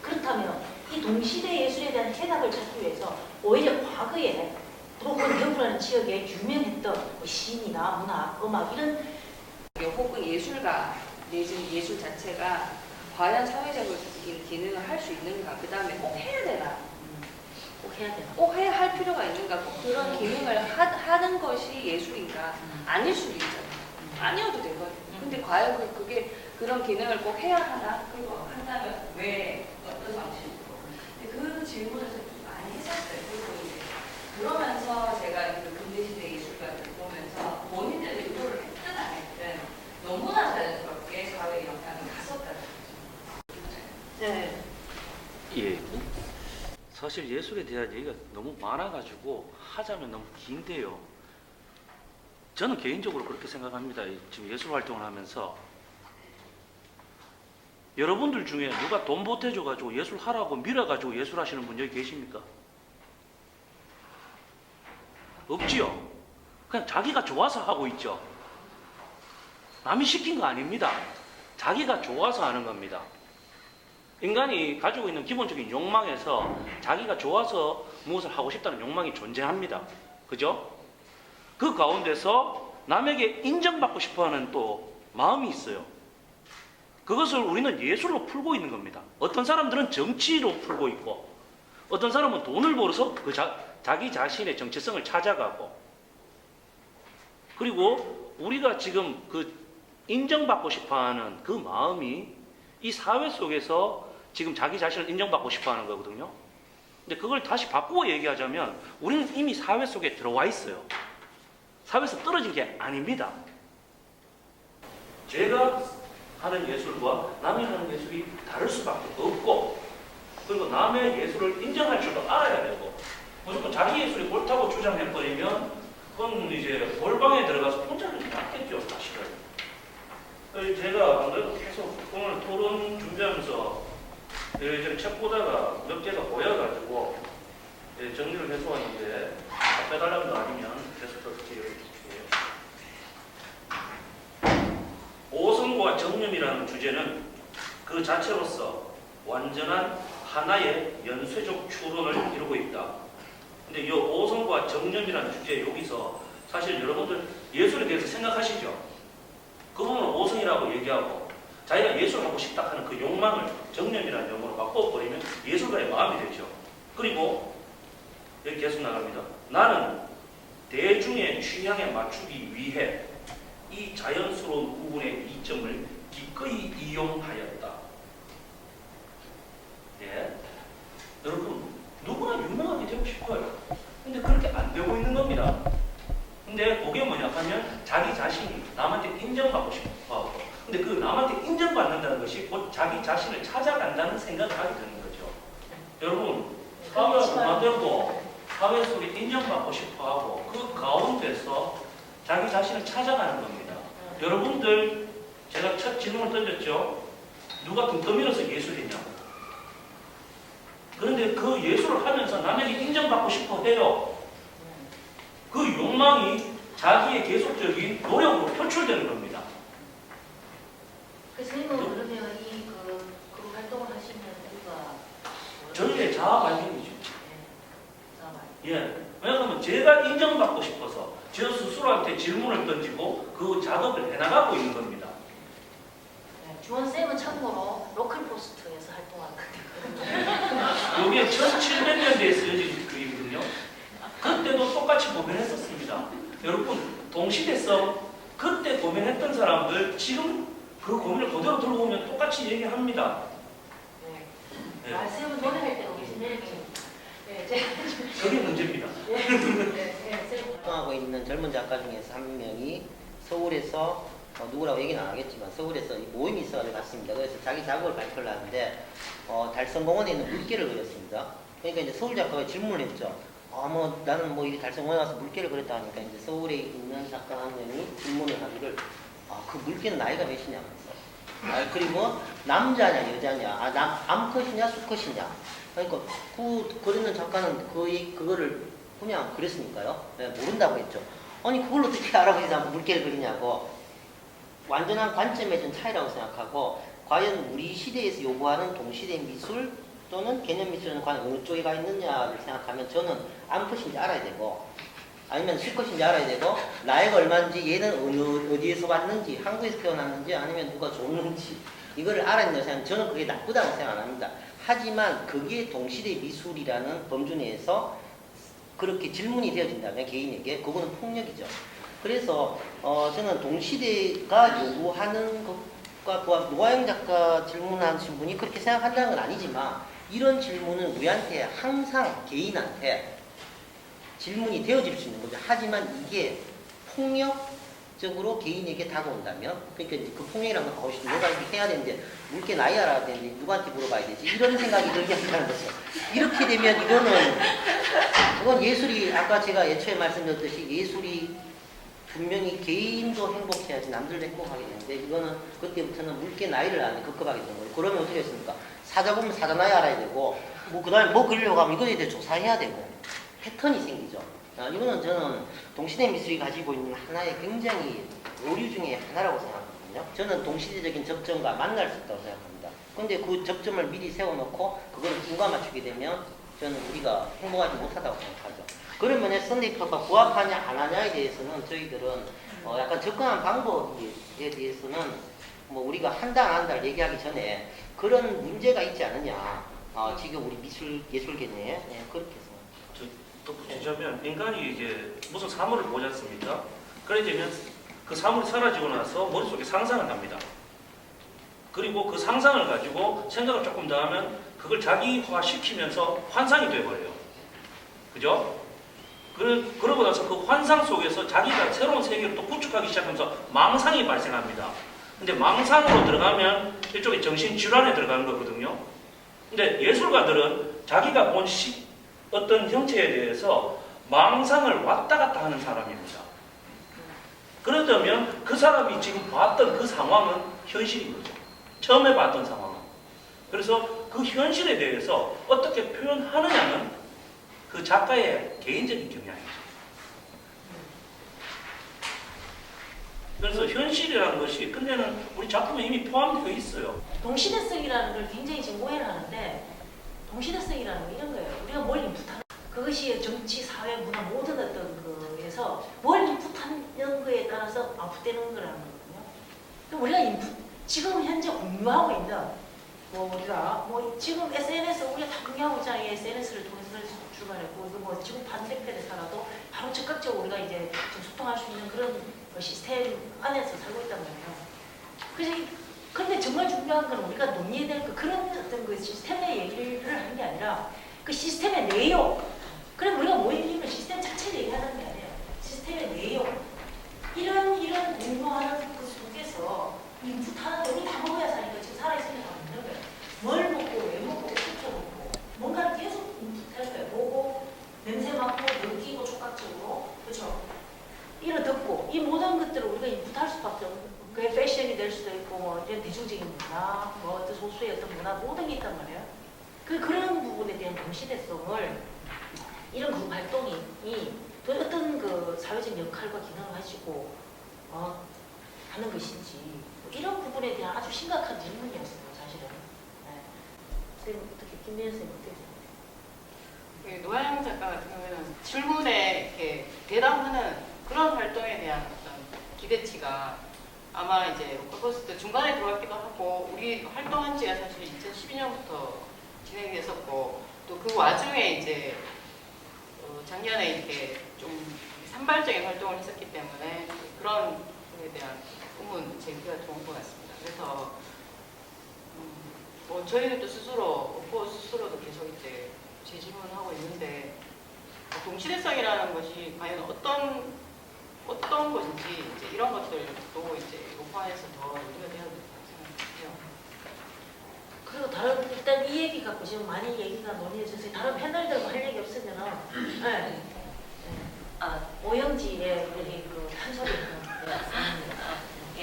그렇다면 이 동시대 예술에 대한 해답을 찾기 위해서 오히려 과거에 브로큰 여부라는 지역에 유명했던 뭐 시인이나 문학, 음악 이런 혹은 예술가 내지는 예술 자체가 과연 사회적인 기능을 할 수 있는가, 그 다음에 꼭 해야 되나, 꼭 해야 되나? 꼭 해야 할 필요가 있는가, 꼭 그런 기능을 하는 것이 예술인가, 아닐 수도 있잖아요. 아니어도 되거든요. 근데 과연 그게 그런 기능을 꼭 해야 하나, 그리고 한다면 왜, 어떤 방식으로. 그 질문을 좀 많이 했었어요. 그리고 이제 그러면서 제가 그 근대시대 예술가들 보면서 본인들이 의도를 했든 안 했든 너무나 자연스럽게 사회에 영향을 갔었다는 거죠. 네. 예. 사실 예술에 대한 얘기가 너무 많아가지고 하자면 너무 긴데요. 저는 개인적으로 그렇게 생각합니다. 지금 예술 활동을 하면서 여러분들 중에 누가 돈 보태줘가지고 예술하라고 밀어가지고 예술하시는 분 여기 계십니까? 없지요? 그냥 자기가 좋아서 하고 있죠. 남이 시킨 거 아닙니다. 자기가 좋아서 하는 겁니다. 인간이 가지고 있는 기본적인 욕망에서 자기가 좋아서 무엇을 하고 싶다는 욕망이 존재합니다. 그죠? 그 가운데서 남에게 인정받고 싶어하는 또 마음이 있어요. 그것을 우리는 예술로 풀고 있는 겁니다. 어떤 사람들은 정치로 풀고 있고 어떤 사람은 돈을 벌어서 자기 자신의 정체성을 찾아가고 그리고 우리가 지금 그 인정받고 싶어하는 그 마음이 이 사회 속에서 지금 자기 자신을 인정받고 싶어하는 거거든요. 근데 그걸 다시 바꾸고 얘기하자면 우리는 이미 사회 속에 들어와 있어요. 사회에서 떨어진 게 아닙니다. 제가 하는 예술과 남이 하는 예술이 다를 수밖에 없고 그리고 남의 예술을 인정할 줄도 알아야 되고 무조건 자기 예술이 옳다고 주장해버리면 그건 이제 골방에 들어가서 혼자는 낫겠죠, 사실은. 제가 안 그래도 계속 오늘 토론 준비하면서 이제 책 보다가 몇 개가 보여가지고 정리를 해서 왔는데 빼달라는 거 아니면 계속해서 기회를 오성과 정념이라는 주제는 그 자체로서 완전한 하나의 연쇄적 추론을 이루고 있다. 근데 이 오성과 정념이라는 주제 여기서 사실 여러분들 예술에 대해서 생각하시죠? 그 부분을 오성이라고 얘기하고 자기가 예술하고 싶다 하는 그 욕망을 정념이라는 용어로 바꿔버리면 예술가의 마음이 되죠. 그리고 여기 계속 나갑니다. 나는 대중의 취향에 맞추기 위해 이 자연스러운 부분의 이점을 기꺼이 이용하였다. 예. 여러분, 누구나 유명하게 되고 싶어요. 근데 그렇게 안 되고 있는 겁니다. 근데 그게 뭐냐 하면 자기 자신이 남한테 인정받고 싶어. 근데 그 남한테 인정받는다는 것이 곧 자기 자신을 찾아간다는 생각을 하게 되는 거죠. 여러분, 사회가 그만들고 사회 속에 인정받고 싶어 하고 그 가운데서 자기 자신을 찾아가는 겁니다. 여러분들, 제가 첫 질문을 던졌죠. 누가 등 떠밀어서 예술이냐고. 그런데 그 예술을 하면서 남에게 인정받고 싶어 해요. 그 욕망이 자기의 계속적인 노력으로 표출되는 겁니다. 그 선생님은 그러면 그 활동을 하시는 이유가 저희의 자아 발견이죠. 예. 왜냐하면 제가 인정받고 싶어서 저 스스로한테 질문을 던지고 그 작업을 해나가고 있는 겁니다. 네, 주원 쌤은 참고로 로컬 포스트에서 활동하거든요. 이게 1700년대에 쓰여진 글이거든요. 그때도 똑같이 고민했었습니다. 여러분, 동시대성 그때 고민했던 사람들 지금 그 고민을 그대로 들고 오면 똑같이 얘기합니다. 네. 네. 아, 쌤은 노래할 때가 계시네. 네, 제가 그게 문제입니다. 활동하고 있는 젊은 작가 중에서 한 명이 서울에서 누구라고 얘기는 안 하겠지만 서울에서 이 모임이 있어서 갔습니다. 그래서 자기 작업을 발표를 하는데 달성공원에 있는 물개를 그렸습니다. 그러니까 이제 서울 작가가 질문을 했죠. 뭐 나는 뭐 이 달성공원에 와서 물개를 그렸다 하니까 이제 서울에 있는 작가 한 명이 질문을 하기를 그 물개는 나이가 몇이냐면서 그리고 남자냐 여자냐 암컷이냐 수컷이냐 그러니까 그 그리는 작가는 그거를 그냥 그랬으니까요. 네, 모른다고 했죠. 아니 그걸 어떻게 알아보니까 물개를 그리냐고 완전한 관점의 좀 차이라고 생각하고 과연 우리 시대에서 요구하는 동시대 미술 또는 개념 미술은 과연 어느 쪽에 가 있느냐를 생각하면 저는 암컷인지 알아야 되고 아니면 수컷인지 알아야 되고 나이가 얼마인지 얘는 어디에서 왔는지 한국에서 태어났는지 아니면 누가 줬는지 이거를 알아야 된다고 생각하면 저는 그게 나쁘다고 생각 안 합니다. 하지만 그게 동시대 미술이라는 범주 내에서 그렇게 질문이 되어진다면 개인에게 그거는 폭력이죠. 그래서 저는 동시대가 요구하는 것과 노아영 작가 질문하신 분이 그렇게 생각한다는 건 아니지만 이런 질문은 우리한테 항상 개인한테 질문이 되어질 수 있는 거죠. 하지만 이게 폭력적으로 개인에게 다가온다면 그러니까 그 폭력이라는 건 누가 이렇게 해야 되는데 물개 나이 알아야 되는데 누구한테 물어봐야 되지 이런 생각이 들게 한다는 거죠. 이렇게 되면 그건 예술이 아까 제가 애초에 말씀드렸듯이 예술이 분명히 개인도 행복해야지 남들도 행복하게 되는데 이거는 그때부터는 물개 나이를 아는 급급하게 되는 거예요. 그러면 어떻게 했습니까? 사자 보면 사자 나이 알아야 되고 그 다음에 뭐 그리려고 하면 이거에 대해 조사해야 되고 패턴이 생기죠. 이거는 저는 동시대 미술이 가지고 있는 하나의 굉장히 오류 중에 하나라고 생각하거든요. 저는 동시대적인 접점과 만날 수 있다고 생각합니다. 그런데 그 접점을 미리 세워놓고 그걸 중간 맞추게 되면 저는 우리가 행복하지 못하다고 생각하죠. 그런 면에서 선대표가 부합하냐 안 하냐에 대해서는 저희들은 약간 접근한 방법에 대해서는 뭐 우리가 한다 안 한다를 얘기하기 전에 그런 문제가 있지 않느냐 지금 우리 예술계내에 그렇게 생각합니다. 덧붙이자면 인간이 이제 무슨 사물을 보지 않습니까? 그래 되면 그 사물이 사라지고 나서 머릿속에 상상을 합니다. 그리고 그 상상을 가지고 생각을 조금 더 하면 그걸 자기화 시키면서 환상이 돼버려요. 그죠? 그러고 나서 그 환상 속에서 자기가 새로운 세계를 또 구축하기 시작하면서 망상이 발생합니다. 근데 망상으로 들어가면 일종의 정신질환에 들어가는 거거든요. 근데 예술가들은 자기가 본 어떤 형체에 대해서 망상을 왔다 갔다 하는 사람입니다. 그러다면 그 사람이 지금 봤던 그 상황은 현실인 거죠. 처음에 봤던 상황은. 그래서 그 현실에 대해서 어떻게 표현하느냐는 그 작가의 개인적인 경향이죠. 그래서 현실이라는 것이 끝내는 우리 작품에 이미 포함되어 있어요. 동시대성이라는 걸 굉장히 지금 오해를 하는데 동시대성이라는 건 이런 거예요. 우리가 뭘 인풋하는 그것이 정치, 사회, 문화 모든 어떤 거에서 뭘 인풋하는 거에 따라서 아웃되는 거라는 거거든요. 우리가 지금 현재 공유하고 있는 우리가 지금 SNS 우리가 다 공유하고 있잖아요. SNS를 통해서 출발했고 이거 지금 반대편에 살아도 바로 즉각적으로 우리가 이제 좀 소통할 수 있는 그런 시스템 안에서 살고 있단 말이에요. 근데 정말 중요한 건 우리가 논의해야 될 그런 어떤 그 시스템의 얘기를 하는 게 아니라 그 시스템의 내용. 그럼 우리가 모이면 시스템 자체를 얘기하는 게 아니에요. 시스템의 내용. 이런 공유하는 그 속에서 인풋하는데 우리 다 먹어야 사니까 지금 살아있으니까 먹는 거예요. 뭘 먹고 왜 먹고 어떻게 먹고 뭔가를 계속 인풋할 거예요. 보고 냄새 맡고 느끼고 촉각적으로 그렇죠. 이런 듣고 이 모든 것들을 우리가 인풋할 수밖에 없는 거예요. 그게 패션이 될 수도 있고 이런 대중적인 문화, 어떤 소수의 어떤 문화 모든 게 있단 말이에요. 그런 부분에 대한 동시대성을 이런 그룹 활동이 어떤 그 사회적 역할과 기능을 가지고 하는 것인지 이런 부분에 대한 아주 심각한 질문이었어요, 사실은. 네. 쌤 어떻게 김민현 쌤 어떻게 생각해요? 노아영 작가 같은 경우에는 활동에 대한 어떤 기대치가 아마 이제 로컬버스트 중간에 들어왔기도 하고 우리 활동한 지가 사실 2012년부터 진행됐었고 또 그 와중에 이제 작년에 이렇게 좀 산발적인 활동을 했었기 때문에 그런 거에 대한 부분 제기가 좋은 것 같습니다. 그래서 뭐 저희는 또 스스로 오퍼 스스로도 계속 이제 재질문하고 있는데 동시대성이라는 것이 과연 어떤 것인지 이제 이런 것들도 이제 오퍼에서 더 논의가 되어야 된다고 생각해요. 그리고 다른 일단 이 얘기 갖고 지금 많이 얘기가 논의해 주세요. 다른 패널들과 할 얘기 없으면은 네. 오영지의 우리 그 한소리 예,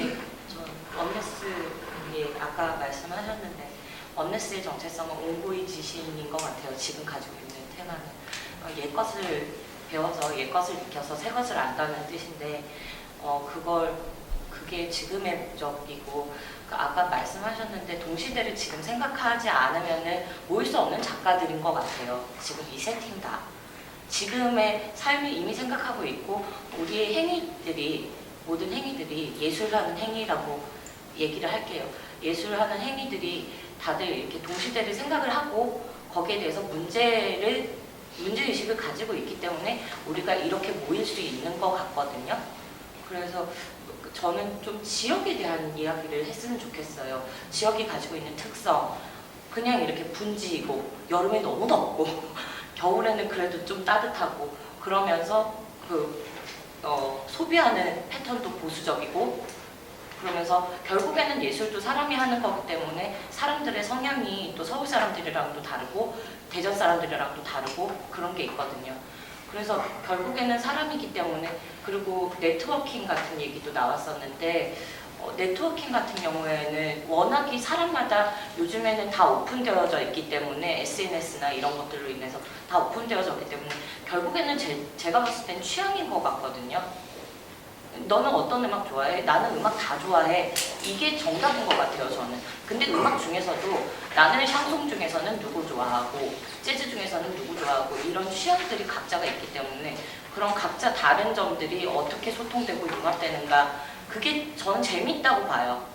전 원네스 예, 아까 말씀하셨는데 원네스의 정체성은 온고의 지신인 것 같아요. 지금 가지고 있는 테마는 옛것을 배워서 옛것을 익혀서 새것을 안다는 뜻인데 그게 지금의 목적이고 아까 말씀하셨는데 동시대를 지금 생각하지 않으면은 모일 수 없는 작가들인 것 같아요. 지금 이 세팅 다. 지금의 삶을 이미 생각하고 있고 우리의 행위들이 모든 행위들이 예술하는 행위라고 얘기를 할게요. 예술하는 행위들이 다들 이렇게 동시대를 생각을 하고 거기에 대해서 문제의식을 가지고 있기 때문에 우리가 이렇게 모일 수 있는 것 같거든요. 그래서 저는 좀 지역에 대한 이야기를 했으면 좋겠어요. 지역이 가지고 있는 특성, 그냥 이렇게 분지이고 여름에 너무 덥고 겨울에는 그래도 좀 따뜻하고 그러면서 소비하는 패턴도 보수적이고 그러면서 결국에는 예술도 사람이 하는 거기 때문에 사람들의 성향이 또 서울 사람들이랑도 다르고 대전 사람들이랑도 다르고 그런 게 있거든요. 그래서 결국에는 사람이기 때문에 그리고 네트워킹 같은 얘기도 나왔었는데 네트워킹 같은 경우에는 워낙에 사람마다 요즘에는 다 오픈되어져 있기 때문에 SNS나 이런 것들로 인해서 다 오픈되어져 있기 때문에 결국에는 제가 봤을 땐 취향인 것 같거든요. 너는 어떤 음악 좋아해? 나는 음악 다 좋아해. 이게 정답인 것 같아요, 저는. 근데 음악 중에서도 나는 샹송 중에서는 누구 좋아하고 재즈 중에서는 누구 좋아하고 이런 취향들이 각자가 있기 때문에 그런 각자 다른 점들이 어떻게 소통되고 융합되는가 그게 저는 재밌다고 봐요.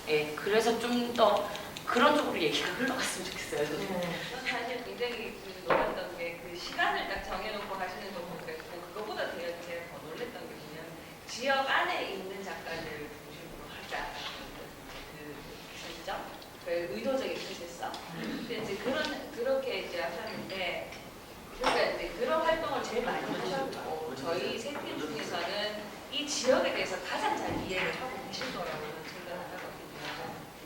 예, 그래서 좀 더 그런 쪽으로 얘기가 흘러갔으면 좋겠어요. 저는 사실 굉장히 놀랐던 게 그 시간을 딱 정해놓고 하시는 거 보니까 그것보다 제가 더 놀랐던 게 뭐냐면 지역 안에 있는 작가들 중심으로 하자 그 시점, 그 의도적인 뜻에서. 근데 이제 그렇게 이제 하셨는데 그러니까 이제 그런 활동을 제일 많이 하셨고 저희 세 팀 중에서는 이 지역에 대해서 가장 잘 이해를 하고 계신 거라고 생각을 하거든요.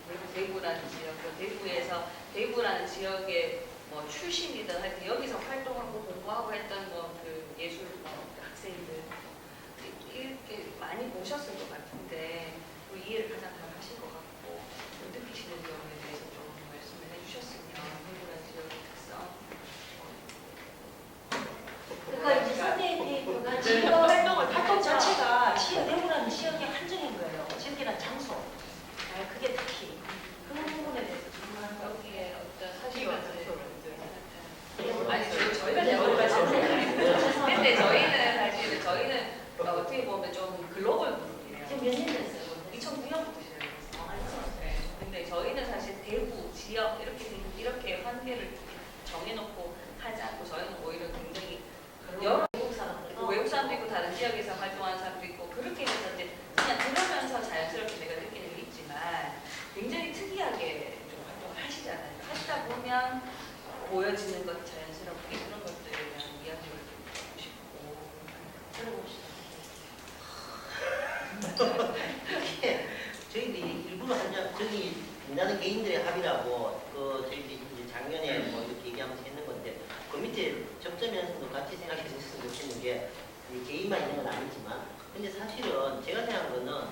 그리고 대구라는 지역, 대구라는 지역의 뭐 출신이든 하여튼 여기서 활동하고 공부하고 했던 그 예술 학생들 이렇게 많이 보셨을 것 같은데 그 이해를 가장 잘 하실 것 같고 느끼시는 점에 대해서 좀 말씀을 해주셨으면 대구라는 지역의 특성. 그러니까 이제 선대가 지역 활동 자체가 대구라는 지역의 한정인 거예요. 지역이란 장소. 그게 특히 그 부분에 대해서 여기에 어떤 사실관을 아니 저희가 근데 저희는 어떻게 보면 좀 글로벌 그룹이에요. 지금 몇년 됐어요? 2009년부터 시작했어요. 네. 근데 저희는 사실 대구 지역 이렇게 관계를 정해놓고 하지 않고 저희는 오히려 굉장히 여러 외국 사람도 있고 다른 지역에서 활동하는 사람도 있고 그렇게 해서 이제 그냥 들으면서 자연스럽게 내가 느끼는 게 있지만 굉장히 특이하게 좀 활동을 하시잖아요. 하시다 보면 보여지는 것 자연스럽게 그런 것들에 대한 이야기를 좀 듣고 싶고 이게 저희들이 일부러 저기 나는 개인들의 합의라고 저희들이 이제 작년에 뭐 이렇게 얘기하면서 했는 건데 그 밑에 접점에서도 같이 생각해 주셨으면 좋겠는 게 개인만 있는 건 아니지만 근데 사실은 제가 생각한 거는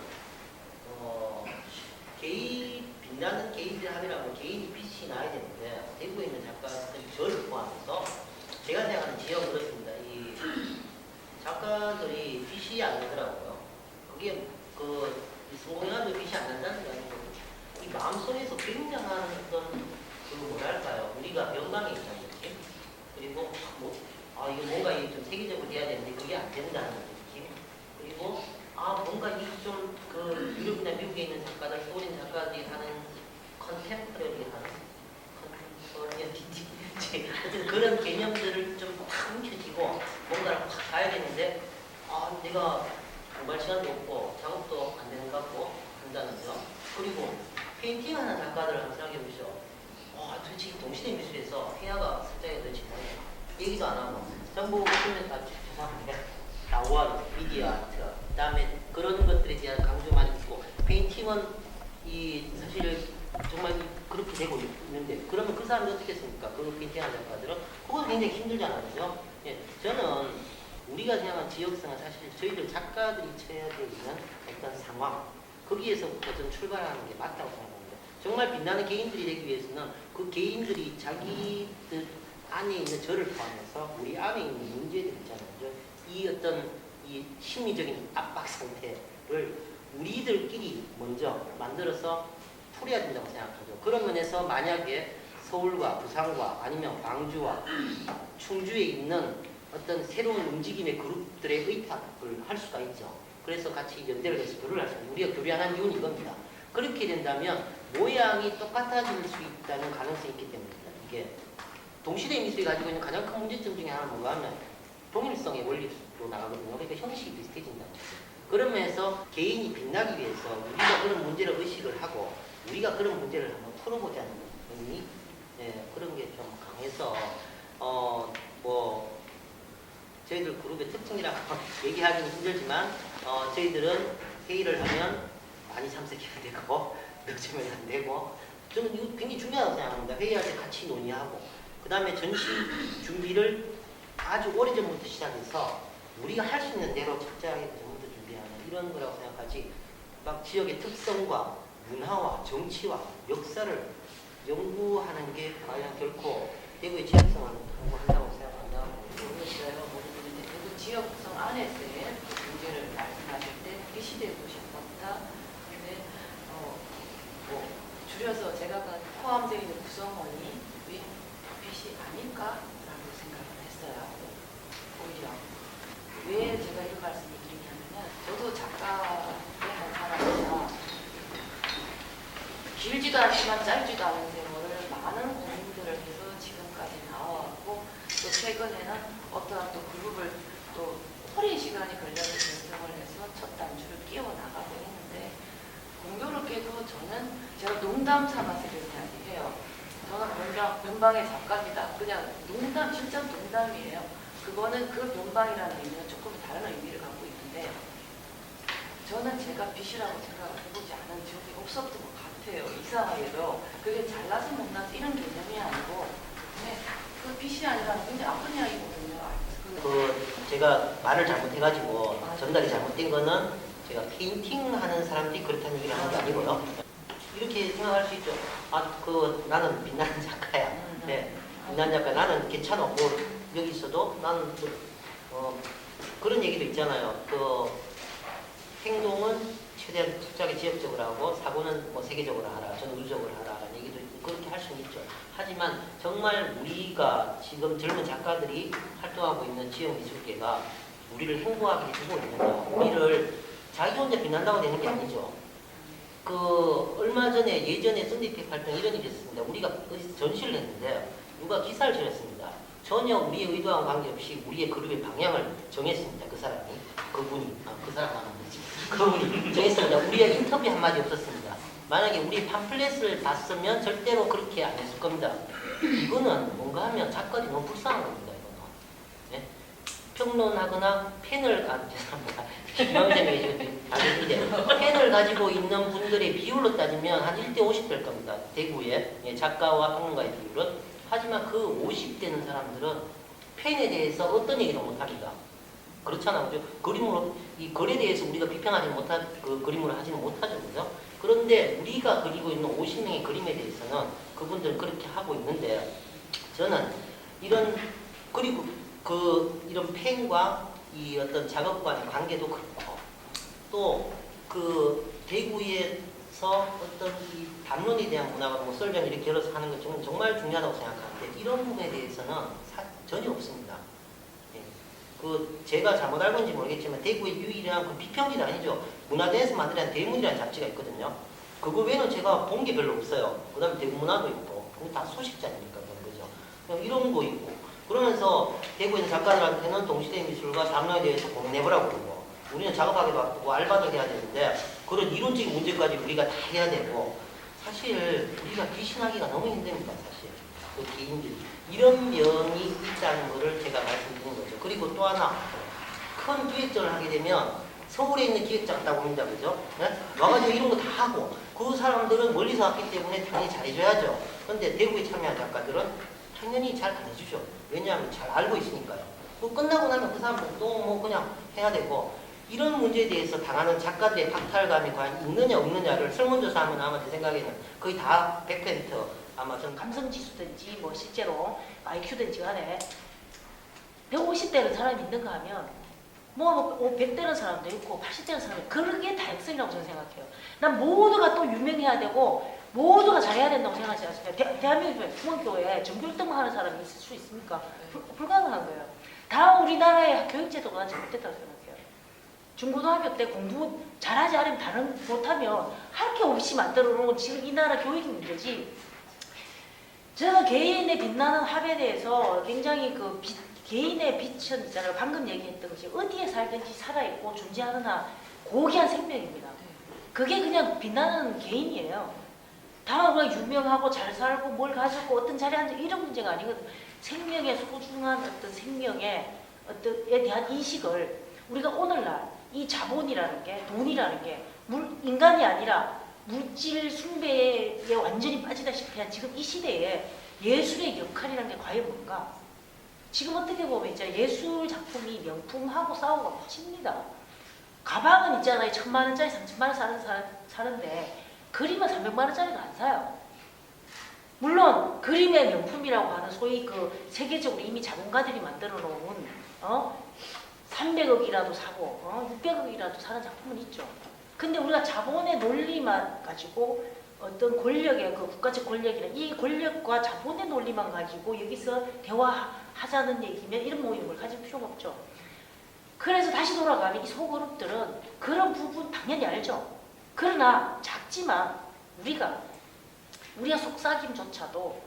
빛나는 개인들의 합의라고 개인이 빛이 나야 되는데 대구에 있는 작가들이 저를 포함해서 제가 생각하는 지역은 그렇습니다. 이 작가들이 빛이 안 나더라고요. 그게 성공해가지고 빛이 안 난다는 게 아니고 이 마음속에서 굉장한 어떤 뭐랄까요 우리가 영광에 있다는 느낌 그리고 이거 뭔가 좀 세계적으로 돼야 되는데 그게 안 된다는 느낌 그리고 뭔가 이좀그 유럽이나 미국에 있는 작가들, 소련 작가들이 하는 컨템퍼러리한 어쨌든 그런 개념들을 좀팍 묵혀지고 뭔가를 확 가야 되는데 내가 공부할 시간도 없고 작업도 안 되는 것 같고 한다는 점. 그리고 페인팅하는 작가들을 한번 생각해 보시죠. 도대체 이 동시대 미술에서 회화가 습작이 도대체 뭐냐 얘기도 안 하고 전부 보면 다 죄송합니다. 나와 미디어 아트 그다음에 그런 것들에 대한 강조만 있고 페인팅은 사실 정말 그렇게 되고 있는데 그러면 그 사람이 어떻게 했습니까? 그 페인팅하는 작가들은 그건 굉장히 힘들잖아요. 그죠? 예, 저는 우리가 생각하는 지역성은 사실 저희들 작가들이 쳐야 되는 어떤 상황 거기에서부터 좀 출발하는 게 맞다고 생각합니다. 정말 빛나는 개인들이 되기 위해서는 그 개인들이 자기들 안에 있는 저를 포함해서 우리 안에 있는 문제들 있잖아요. 그죠? 이 어떤 이 심리적인 압박 상태를 우리들끼리 먼저 만들어서 풀어야 된다고 생각하죠. 그런 면에서 만약에 서울과 부산과 아니면 광주와 충주에 있는 어떤 새로운 움직임의 그룹들의 의탁을 할 수가 있죠. 그래서 같이 연대를 해서 교류를 할 수 있습니다. 우리가 교류하는 이유는 이겁니다. 그렇게 된다면 모양이 똑같아질 수 있다는 가능성이 있기 때문입니다. 이게 동시대 미술이 가지고 있는 가장 큰 문제점 중에 하나는 뭔가 하면 동일성의 원리로 나가거든요. 그러니까 형식이 비슷해진다는 거죠. 그런 면에서 개인이 빛나기 위해서 우리가 그런 문제를 의식을 하고 우리가 그런 문제를 한번 풀어보자는 의미 그런 게 좀 강해서 저희들 그룹의 특징이라고 얘기하기는 힘들지만 저희들은 회의를 하면 많이 참석해야 되고 늦으면 안 되고 저는 이거 굉장히 중요하다고 생각합니다. 회의할 때 같이 논의하고 그 다음에 전시 준비를 아주 오래전부터 시작해서 우리가 할 수 있는 대로 철저하게 전부터 준비하는 이런 거라고 생각하지 막 지역의 특성과 문화와 정치와 역사를 연구하는 게 과연 결코 대구의 지역성을 연구한다고 생각한다. 모르겠어요. 모르겠는데 그 지역성 안에서의 문제를 말씀하실 때 이 시대에 보셨다. 근데 줄여서 제가 포함되어 있는 구성원이 왜 빛이 아닐까라고 생각을 했어요. 오히려 왜 제가 이런 말씀을 드리냐면은 저도 작가의 한 사람이라 길지도 않지만 짧지도 않은 세월을 많은 고민들을 해서 지금까지 나와왔고 또 최근에는 어떠한 또 그룹을 또 오랜 시간이 걸려서 결정을 해서 첫 단추를 끼워 나가고 했는데 공교롭게도 저는 제가 농담 삼아서 이런 이야기 해요. 저는 변방의 작가입니다. 그냥 농담, 진짜 농담이에요. 그거는 그 변방이라는 의미는 조금 다른 의미를 갖고 있는데 저는 제가 빛이라고 생각을 해보지 않은 적이 없었던 것 같아요. 이상하게도 그게 잘나서 못나서 이런 개념이 아니고 그 빛이 아니라 굉장히 아픈 이야기거든요. 제가 말을 잘못해가지고 전달이 잘못된 거는 제가 페인팅 하는 사람들이 그렇다는 얘기를 하는 게 아니고요. 이렇게 생각할 수 있죠. 나는 빛나는 작가야. 네, 빛나는 작가. 나는 괜찮아. 여기 있어도 나는 그런 얘기도 있잖아요. 행동은 최대한 철저하게 지역적으로 하고 사고는 세계적으로 하라, 전 우주적으로 하라라는 얘기도 그렇게 할 수는 있죠. 하지만 정말 우리가 지금 젊은 작가들이 활동하고 있는 지역 미술계가 우리를 행복하게 해주고 있는가, 우리를 자기 혼자 빛난다고 되는 게 아니죠. 얼마 전에 예전에 썬데이팩 활동 이런 일이 있었습니다. 우리가 어디서 전시를 했는데 누가 기사를 전했습니다. 전혀 우리의 의도와 관계없이 우리의 그룹의 방향을 정했습니다. 그 사람이 정했습니다. 우리가 인터뷰 한마디 없었습니다. 만약에 우리 팜플렛을 봤으면 절대로 그렇게 안 했을 겁니다. 이거는 뭔가 하면 작가들이 너무 불쌍한 겁니다. 이거는. 네? 평론하거나 죄송합니다. 펜을 가지고 있는 분들의 비율로 따지면 한 1대50 될 겁니다. 대구의 작가와 평론가의 비율은. 하지만 그 50대는 사람들은 펜에 대해서 어떤 얘기도 못합니다. 그렇잖아요. 이 글에 대해서 우리가 비평하지 못한 그림으로 하지는 못하죠. 그죠? 그런데 우리가 그리고 있는 50명의 그림에 대해서는 그분들은 그렇게 하고 있는데 저는 이런 펜과 이 어떤 작업과의 관계도 그렇고 또 대구에서 어떤 이 담론에 대한 문화가 썰전 이렇게 열어서 하는 것 저는 정말 중요하다고 생각하는데 이런 부분에 대해서는 전혀 없습니다. 그 제가 잘못 알고 있는지 모르겠지만 대구의 유일한 그 비평지도 아니죠. 문화대에서 만든 대문이라는 잡지가 있거든요. 그거 외에는 제가 본 게 별로 없어요. 그 다음에 대구문화도 있고 그거 다 소식자니까 그런 거죠. 그냥 이런 거 있고 그러면서 대구에 있는 작가들한테는 동시대 미술과 담론에 대해서 고민해보라고 그러고 우리는 작업하기도 하고 알바도 해야 되는데 그런 이론적인 문제까지 우리가 다 해야 되고 사실 우리가 귀신하기가 너무 힘듭니다. 사실 그 개인들이 이런 면이 있다는 거를 제가 말씀드린 거죠. 그리고 또 하나 큰 기획전을 하게 되면 서울에 있는 기획자 같다고 합니다. 그죠? 네? 와가지고 이런 거 다 하고 그 사람들은 멀리서 왔기 때문에 당연히 잘해줘야죠. 그런데 대구에 참여한 작가들은 당연히 잘 안 해주죠. 왜냐하면 잘 알고 있으니까요. 그 끝나고 나면 그 사람들은 또 뭐 그냥 해야 되고 이런 문제에 대해서 당하는 작가들의 박탈감이 과연 있느냐 없느냐를 설문조사하면 아마 제 생각에는 거의 다 100% 아마 저는 감성지수든지 뭐 실제로 IQ든지 간에 150대는 사람이 있는가 하면 뭐 100대는 사람도 있고 80대는 사람도 있고 그게 다역성이라고 저는 생각해요. 난 모두가 또 유명해야 되고 모두가 잘해야 된다고 생각하지 않습니까? 대한민국에 중학교에 전교 1등 하는 사람이 있을 수 있습니까? 불가능한 거예요. 다 우리나라의 교육제도가 잘못됐다고 생각해요. 중고등학교 때 공부 잘하지 않으면 다른 못하면 할 게 없이 만들어 놓은 지금 이 나라 교육이 문제지. 저는 개인의 빛나는 합에 대해서 굉장히 개인의 빛은 있잖아요. 방금 얘기했던 것이 어디에 살든지 살아있고 존재하는 한 고귀한 생명입니다. 그게 그냥 빛나는 개인이에요. 다 그냥 유명하고 잘 살고 뭘 가지고 어떤 자리에 앉아 이런 문제가 아니거든요. 생명의 소중한 어떤 생명의 어떤에 대한 인식을 우리가 오늘날 이 자본이라는 게 돈이라는 게 인간이 아니라 물질 숭배에 완전히 빠지다시피 한 지금 이 시대에 예술의 역할이라는 게 과연 뭔가? 지금 어떻게 보면 이제 예술 작품이 명품하고 싸우고 멋집니다. 가방은 있잖아요. 1000만 원짜리, 3000만 원 사는데 그림은 300만 원짜리도 안 사요. 물론 그림의 명품이라고 하는 소위 그 세계적으로 이미 자본가들이 만들어 놓은 300억이라도 사고 600억이라도 사는 작품은 있죠. 근데 우리가 자본의 논리만 가지고 어떤 권력의 그 국가적 권력이나 이 권력과 자본의 논리만 가지고 여기서 대화하자는 얘기면 이런 모임을 가질 필요가 없죠. 그래서 다시 돌아가면 이 소그룹들은 그런 부분 당연히 알죠. 그러나 작지만 우리가 속삭임조차도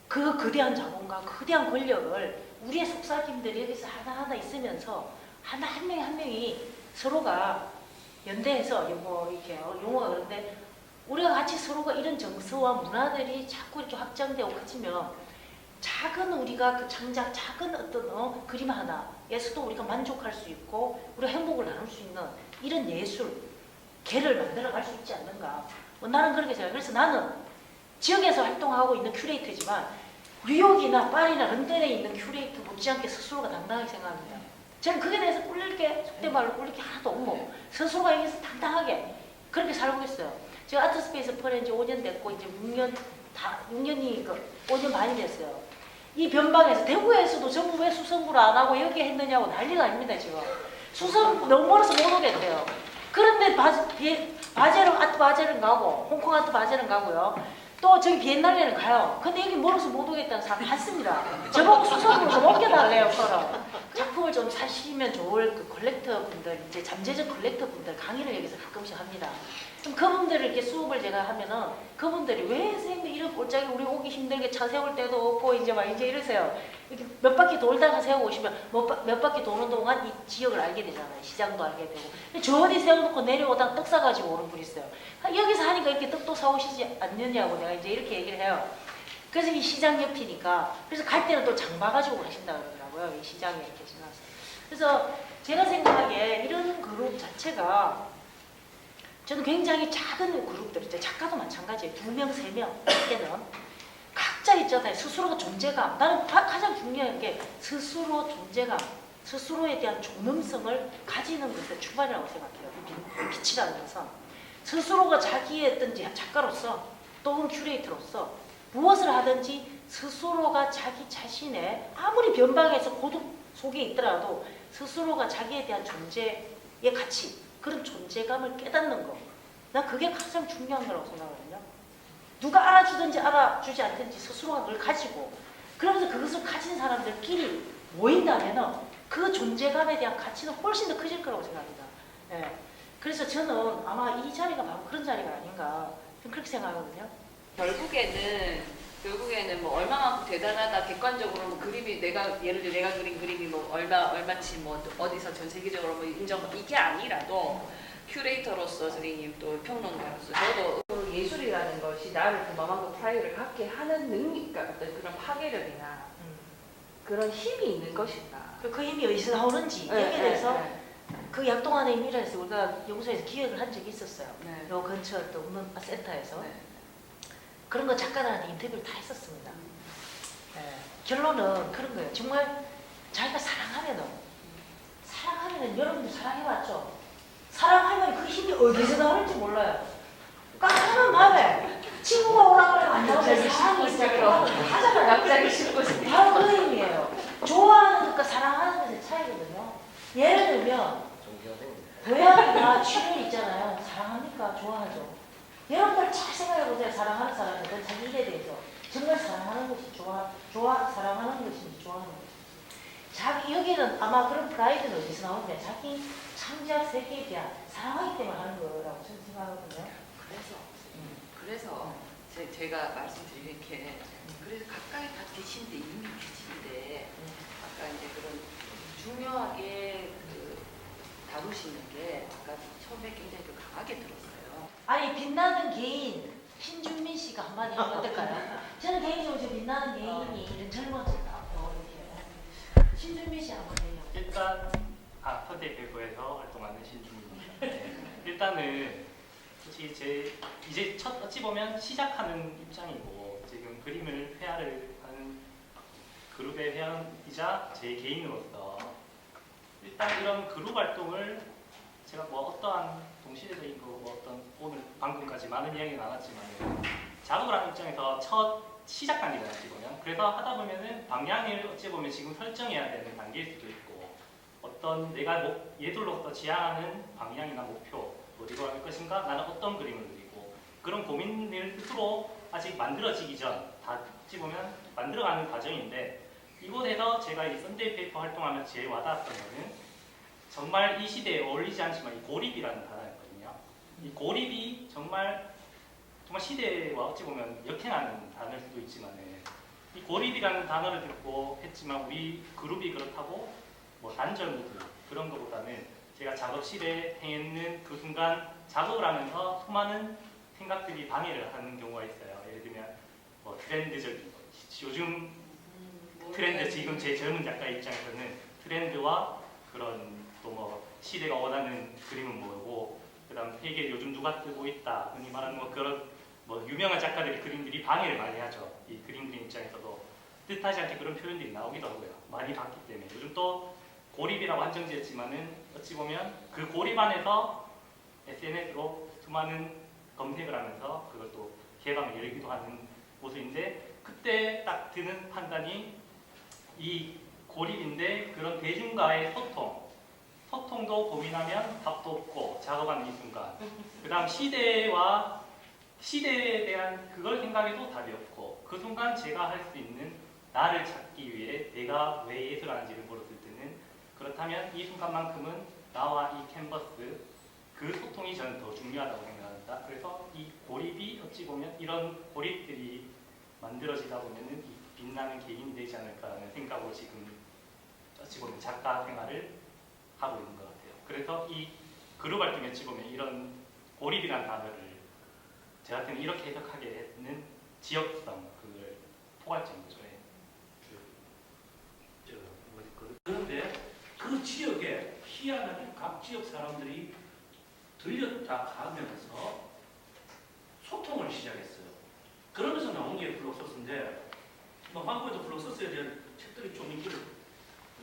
그 거대한 자본과 거대한 권력을 우리의 속삭임들이 여기서 하나하나 있으면서 한 명이 서로가 연대해서 뭐 이렇게 용어가 그런데 우리가 같이 서로가 이런 정서와 문화들이 자꾸 이렇게 확장되고 커지면 작은 우리가 그 창작 작은 어떤 그림 하나에서도 우리가 만족할 수 있고 우리가 행복을 나눌 수 있는 이런 예술계를 만들어갈 수 있지 않는가. 나는 그렇게 생각해요. 그래서 나는 지역에서 활동하고 있는 큐레이터지만 뉴욕이나 파리나 런던에 있는 큐레이터 못지않게 스스로가 당당하게 생각합니다. 저는 그게 대해서 속된 말로 꿀릴 게 하나도 없고 스스로가 여기서 당당하게 그렇게 살고 있어요. 제가 아트스페이스 펄에 이제 5년 됐고 이제 6년이 5년 반이 됐어요. 이 변방에서 대구에서도 전부 왜 수성구를 안 하고 여기 했느냐고 난리가 아닙니다 지금. 수성 너무 멀어서 못 오겠대요. 그런데 아트 바젤은 가고 홍콩 아트 바젤은 가고요. 또 저기 비엔날레는 가요. 근데 여기 멀어서 못 오겠다는 사람 많습니다. 저보고 수성으로 좀 옮겨달래요. 그럼 작품을 좀 사시면 좋을 그 컬렉터 분들, 이제 잠재적 컬렉터 분들 강의를 여기서 가끔씩 합니다. 그럼 그분들을 이렇게 수업을 제가 하면은 그분들이 왜 선생님 이런 꼴짝이 우리 오기 힘들게 차 세울 때도 없고 이제 이러세요. 이렇게 몇 바퀴 돌다가 세우고 오시면 몇 바퀴 도는 동안 이 지역을 알게 되잖아요. 시장도 알게 되고. 저 어디 세워놓고 내려오다가 떡 사가지고 오는 분 있어요. 여기서 하니까 이렇게 떡도 사오시지 않느냐고 내가 이제 이렇게 얘기를 해요. 그래서 이 시장 옆이니까 그래서 갈 때는 또 장 봐가지고 가신다 그러더라고요. 이 시장에 이렇게 지나서. 그래서 제가 생각하기에 이런 그룹 자체가 저는 굉장히 작은 그룹들 있죠. 작가도 마찬가지예요. 2명, 3명 때는 각자 있잖아요. 스스로가 존재감. 나는 가장 중요한 게 스스로 존재감, 스스로에 대한 존엄성을 가지는 것의 출발이라고 생각해요. 빛이라는 것은 스스로가 자기의 어떤 작가로서 또는 큐레이터로서 무엇을 하든지 스스로가 자기 자신의 아무리 변방에서 고독 속에 있더라도 스스로가 자기에 대한 존재의 가치, 그런 존재감을 깨닫는 거. 난 그게 가장 중요한 거라고 생각하거든요. 누가 알아주든지 알아주지 않든지 스스로가 그걸 가지고 그러면서 그것을 가진 사람들끼리 모인다면 그 존재감에 대한 가치는 훨씬 더 커질 거라고 생각합니다. 예. 그래서 저는 아마 이 자리가 바로 그런 자리가 아닌가 좀 그렇게 생각하거든요. 결국에는 뭐 얼마만큼 대단하다 객관적으로 뭐 그림이 예를 들어 내가 그린 그림이 뭐 얼마치 뭐 어디서 전 세계적으로 뭐 인정 이게 아니라도 큐레이터로서 선생님 또 평론가로서 저도 예술이라는 것이 나를 그만큼 프라이드를 갖게 하는 능력, 어떤 그런 파괴력이나 그런 힘이 있는 것이다. 그 힘이 어디서 나오는지 여기에 대해서 그 약동안의 힘이라서 우리가 연구소에서 기획을 한 적이 있었어요. 네. 요 근처 또 문화센터에서 네. 그런 거 작가들한테 인터뷰를 다 했었습니다. 예. 결론은 그런 거예요. 정말 자기가 사랑하면은 여러분들 사랑해봤죠? 사랑하면 그 힘이 어디서 나올지 몰라요. 깜깜한 밤에 친구가 오라고 하면 안 나오면 사랑이 있어요. 하잖아요. 갑자기 싣고 싶어. 바로 그 힘이에요. 좋아하는 것과 사랑하는 것의 차이거든요. 예를 들면 고양이가 출혈 있잖아요. 사랑합니까? 좋아하죠. 여러분들 잘 생각해보세요. 사랑하는 사람들은 자기 일에 대해서 정말 사랑하는 것이 사랑하는 것인지 좋아하는 것인지. 자기 여기는 아마 그런 프라이드는 어디서 나오는데 자기 창작 세계에 대한 사랑하기 때문에 하는 거라고 저는 생각하거든요. 그래서 제가 말씀드린 게 그래서 가까이 다 계신데 이미 계신데 아까 이제 그런 중요하게 다루시는 게 아까 처음에 굉장히 좀 강하게 들었어요. 아니 빛나는 개인 신준민 씨가 한마디 하면 어떨까요? 저는 개인적으로 저 빛나는 개인이 이런 젊어졌다. 이렇게 신준민 씨 한번 해요. 일단 퍼데이 페이퍼에서 활동하는 신준입니다. 네. 일단은 솔직히 이제 어찌 보면 시작하는 입장이고 지금 그림을 회화를 하는 그룹의 회원이자 제 개인으로서 일단 이런 그룹 활동을 제가 뭐 어떠한 동시대적인 거 뭐 어떤 오늘 방금까지 많은 이야기가 나왔지만 작업을 하는 입장에서 첫 시작 단계잖아요. 어찌 보면 그래서 하다 보면은 방향을 어찌 보면 지금 설정해야 되는 단계일 수도 있고 어떤 내가 예술로서 지향하는 방향이나 목표 어디로 할 것인가 나는 어떤 그림을 그리고 그런 고민을 스스로 아직 만들어지기 전 다 어찌 보면 만들어가는 과정인데 이곳에서 제가 이 썬데이 페이퍼 활동하면서 제일 와닿았던 거는 정말 이 시대에 어울리지 않지만 이 고립이라는 단어였거든요. 이 고립이 정말 시대와 어찌 보면 역행하는 단어일 수도 있지만 이 고립이라는 단어를 듣고 했지만 우리 그룹이 그렇다고 뭐 단절 모드 그런 것보다는 제가 작업실에 행했는 그 순간 작업을 하면서 수많은 생각들이 방해를 하는 경우가 있어요. 예를 들면 뭐 트렌드적인 요즘 트렌드 지금 제 젊은 작가의 입장에서는 트렌드와 그런 또 뭐 시대가 원하는 그림은 뭐고 그다음 이게 요즘 누가 뜨고 있다 흔히 말하는 뭐 그런 뭐 유명한 작가들의 그림들이 방해를 많이 하죠. 이 그림 그린 입장에서도 뜻하지 않게 그런 표현들이 나오기도 하고요. 많이 봤기 때문에 요즘 또 고립이라고 한정지었지만은 어찌 보면 그 고립 안에서 SNS로 수많은 검색을 하면서 그걸 또 개방을 열기도 하는 모습인데 그때 딱 드는 판단이 이 고립인데 그런 대중과의 소통도 고민하면 답도 없고 작업하는 이 순간 그 다음 시대에 대한 그걸 생각해도 답이 없고 그 순간 제가 할 수 있는 나를 찾기 위해 내가 왜 예술하는지를 물었을 때는 그렇다면 이 순간만큼은 나와 이 캔버스 그 소통이 저는 더 중요하다고 생각합니다. 그래서 이 고립이 어찌 보면 이런 고립들이 만들어지다 보면은 이 빛나는 개인이 되지 않을까라는 생각으로 지금 어찌 보면 작가 생활을 하고 있는 것 같아요. 그래서 이 그룹 활동에 어찌 보면 이런 고립이라는 단어를 제 같은 이렇게 해석하게 했는 지역성 그걸 포괄적인 거죠. 그런데 그 지역에 희한하게 각 지역 사람들이 들렸다 가면서 소통을 시작했어요. 그러면서 나온 게 블록소스인데 뭐 한국에도 블록소스에 대한 책들이 좀 있기를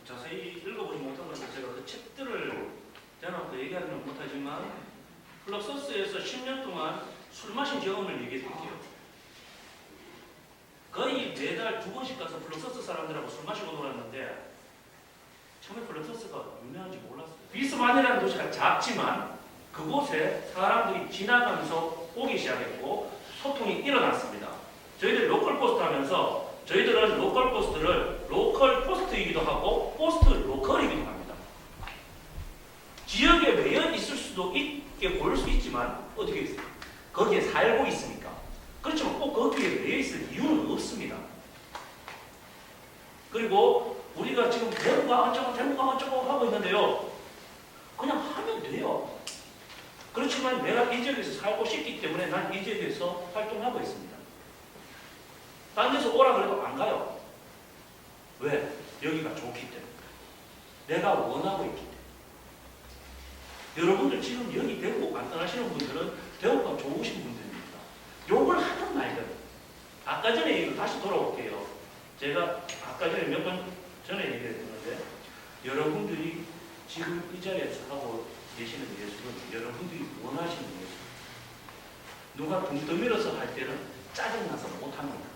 자세히 읽어보지 못한 건데 제가 그 책들을 대놓고 얘기하지는 못하지만 블록소스에서 10년 동안 술 마신 경험을 얘기해 드릴게요. 거의 매달 2번씩 가서 블록소스 사람들하고 술 마시고 놀았는데 처음에 블록소스가 유명한지 몰랐어요. 비스만이라는 도시가 작지만 그곳에 사람들이 지나가면서 오기 시작했고 소통이 일어났습니다. 저희들 로컬 포스트 하면서 저희들은 로컬 포스트를 로컬 포스트이기도 하고 포스트 로컬이기도 합니다. 지역에 매여 있을 수도 있게 보일 수 있지만 어떻게 있어요? 거기에 살고 있으니까. 그렇지만 꼭 거기에 매여 있을 이유는 없습니다. 그리고 우리가 지금 대구가 어쩌고 하고 있는데요. 그냥 하면 돼요. 그렇지만 내가 이 지역에서 살고 싶기 때문에 난 이 지역에서 활동하고 있습니다. 딴 데서 오라 그래도 안 가요. 왜? 여기가 좋기 때문에. 내가 원하고 있기 때문에. 여러분들 지금 여기 대구 안 떠나시는 분들은 대구가 좋으신 분들입니다. 욕을 하든 말든. 아까 전에 이거 다시 돌아올게요. 제가 아까 전에 몇 번 전에 얘기했는데 여러분들이 지금 이 자리에서 하고 계시는 예술은 여러분들이 원하시는 예술. 누가 등 떠밀어서 할 때는 짜증나서 못합니다.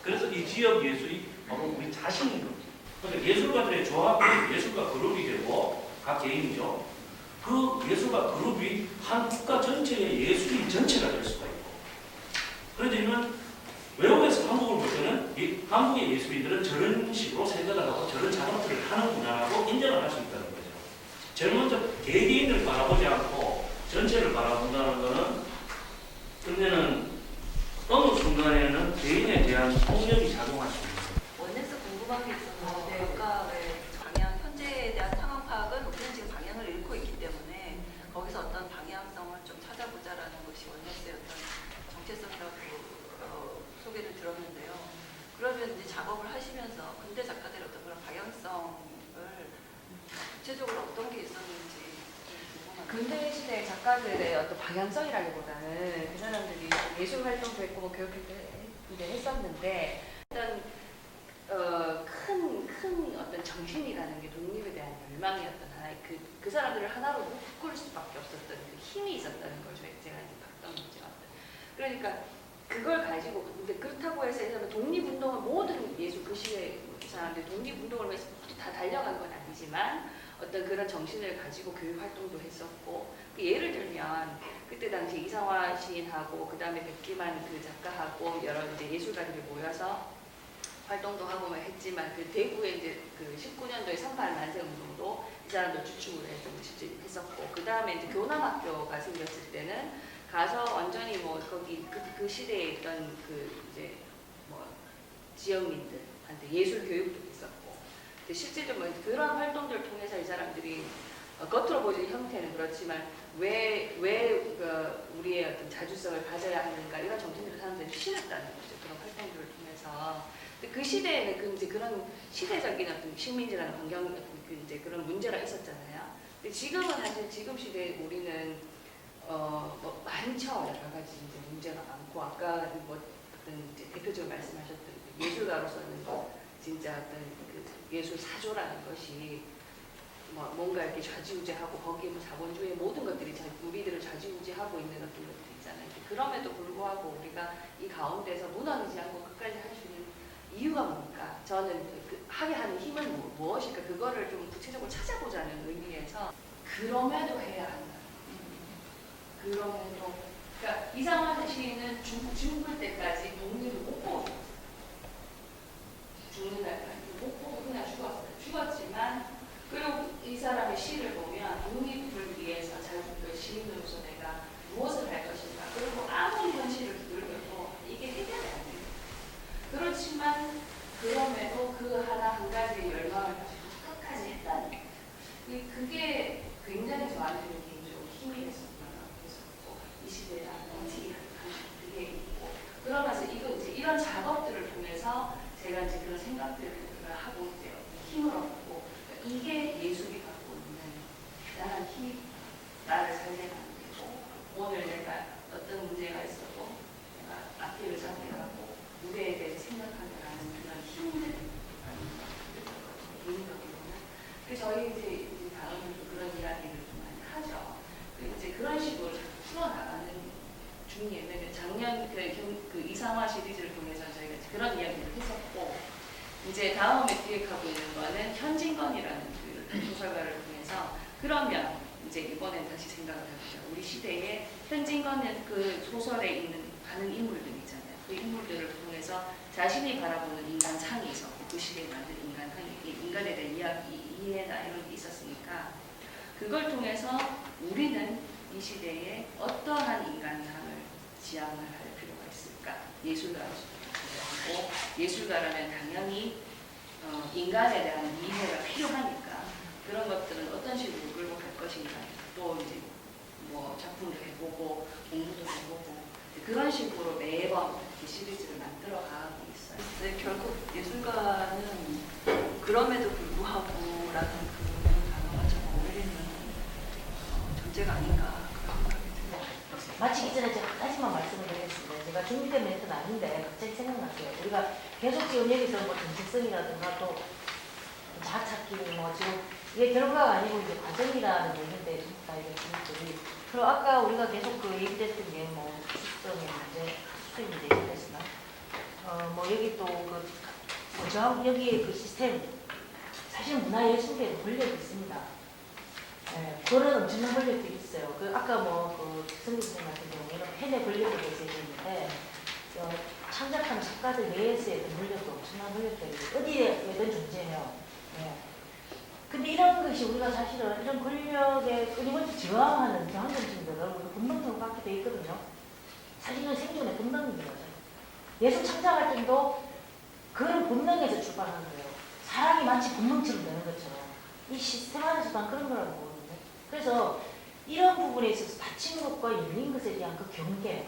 그래서 이 지역 예술이 바로 우리 자신인 겁니다. 그러니까 예술가들의 조합이 예술가 그룹이 되고 각 개인이죠. 그 예술가 그룹이 한 국가 전체의 예술인 전체가 될 수가 있고. 그러면 외국에서 한국을 볼 때는 이 한국의 예술인들은 저런 식으로 생각을 하고 저런 작업들을 하는구나라고 인정을 할 수 있다는 거죠. 제일 먼저 개개인을 바라보지 않고 전체를 바라본다는 것은 근데는 어느 순간에는 개인에 대한 폭력이 작용할 수 있습니다. 원래서 궁금한 게 있어서 아까 방향 현재에 대한 상황 파악은 우리는 지금 방향을 잃고 있기 때문에 거기서 어떤 방향성을 좀 찾아보자라는 것이 원래의 어떤 정체성이라고 소개를 들었는데요. 그러면 이제 작업을 하시면서 근대 작가들의 어떤 그런 방향성을 구체적으로 어떤 게 있었는지 궁금합니다. 근대 시대 작가들의 어떤 방향성이라기보다는 그 사람들이 예술 활동도 했고 뭐 교육도 했었는데 일단 큰 어떤 정신이라는 게 독립에 대한 열망이었던 하나의 그 사람들을 하나로 묶을 수밖에 없었던 그 힘이 있었다는 걸 제가 이제 봤던 문제가 그러니까 그걸 가지고 근데 그렇다고 해서 예를 독립운동을 모든 예술 그 시대 사람들 독립운동을 위해서 모두 다 달려간 건 아니지만 어떤 그런 정신을 가지고 교육 활동도 했었고 예를 들면 그때 당시 이상화 시인하고 그 다음에 백기만 그 작가하고 여러 이제 예술가들이 모여서 활동도 하고 했지만 그 대구에 이제 그 19년도에 38 만세 운동도 이 사람들 주축으로 해서 실제 했었고 그 다음에 이제 교남학교가 생겼을 때는 가서 완전히 뭐 거기 그 시대에 있던 그 이제 뭐 지역민들한테 예술 교육도 있었고 실제적으로 그런 활동들을 통해서 이 사람들이 겉으로 보이는 형태는 그렇지만 왜 우리의 어떤 자주성을 가져야 하는가 이런 정신들을 사람들이 실었다는 거죠. 그런 활동들을 통해서. 근데 그 시대에는 그 이제 그런 시대적인 어떤 식민지라는 환경 이제 그런 문제가 있었잖아요. 근데 지금은 사실 지금 시대에 우리는 뭐 많죠. 여러 가지 이제 문제가 많고 아까 뭐 어떤 이제 대표적으로 말씀하셨던 그 예술가로서는 진짜 어떤 그 예술 사조라는 것이 뭐 뭔가 이렇게 좌지우지하고 거기에 뭐 자본주의 모든 것들이 우리들을 좌지우지하고 있는 어떤 것들이 있잖아요. 그럼에도 불구하고 우리가 이 가운데서 무너지지 않고 끝까지 할 수 있는 이유가 뭡니까? 저는 그 하게 하는 힘은 무엇일까? 그거를 좀 구체적으로 찾아보자는 의미에서 그럼에도 해야 한다. 그럼에도 그러니까 이상화 시인은 죽을 때까지 독립을 못 보고 죽는 날까지 못 보고 그냥 죽었어요. 죽었지만 그리고 이 사람의 시를 보면 독립을 위해서 그 시인으로서 내가 무엇을 할 것인가 그리고 아무리 현실을 두들겨도 이게 해결이 안 돼요. 그렇지만 그럼에도 그 하나 한 가지의 열망을 가지고 끝까지 했다는 거예요. 그게 굉장히 저한테는 개인적으로 힘이 됐었고 이 시대에 넘치게 하는 그게 있고 그러면서 이제 이런 작업들을 통해서 제가 이제 그런 생각들을 하고 이제 힘을 얻고 이게 예술이 갖고 있는 대단한 힘이 나를 살게 만들고 오늘 내가 어떤 문제가 있어도 내가 앞뒤를 선택하고 무대에 대해 생각한다라는 그런 힘들 개인적으로는 그래서 저희 이제 다음에도 그런 이야기를 좀 많이 하죠. 이제 그런 식으로 풀어나가는 중이에요. 작년 그 이상화 시리즈를 통해서 저희가 그런 이야기를 했었고 이제 다음에 기획하고 있는 거는 현진건이라는 그 소설가를 통해서 그러면 이제 이번엔 다시 생각을 해보죠. 우리 시대에 현진건은 그 소설에 있는 많은 인물들 있잖아요. 그 인물들을 통해서 자신이 바라보는 인간 상이 있었고 그 시대에 만든 인간 상이 인간에 대한 이해나 이런 게 있었으니까 그걸 통해서 우리는 이 시대에 어떠한 인간상을 지향을 할 필요가 있을까? 예술가고 예술가라면 당연히 인간에 대한 이해가 필요하니까 그런 것들은 어떤 식으로 끌고 갈 것인가 또 이제 뭐 작품도 해보고 공부도 해보고 그런 식으로 매번 이 시리즈를 만들어가고 있어요. 네, 결국 예술가는 그럼에도 불구하고라는 그 단어가 좀 어울리는 존재가 아닌가 그런 생각이 듭니다. 마치기 전에 제가 한 가지만 말씀을 드리겠습니다. 제가 준비된 멘트는 아닌데 갑자기 생각났어요. 우리가 계속 지금 여기서 뭐 정체성이라든가 또 자아찾기 뭐 지금 이게 결과가 아니고 이제 과정이라는 얘기인데 다 이게 분들이 그리고 아까 우리가 계속 그 얘기했던 게 뭐 수습성의 문제, 수습 문제 얘기했으나 뭐 여기 또 그 뭐 여기에 그 시스템 사실 문화예술계에도 권력이 있습니다. 네, 그런 엄청난 권력들이 있어요. 그 아까 뭐그 성규 선생님 같은 경우에는 팬의 권력에 대해서 얘기했는데 창작하는 작가들 내에서의 권력도 엄청난 권력들이 어디에든 존재해요. 네. 근데 이런 것이 우리가 사실은 이런 권력에 끊임없이 저항하는 정신들을 우리가 본능적으로 갖게 돼 있거든요. 사실은 생존의 본능인 거죠. 예술 창작할 때도 그런 본능에서 출발하는 거예요. 사람이 마치 본능처럼 되는 것처럼 이 시스템 안에서도 난 그런 거라고 보거든요. 그래서 이런 부분에 있어서 닫힌 것과 열린 것에 대한 그 경계를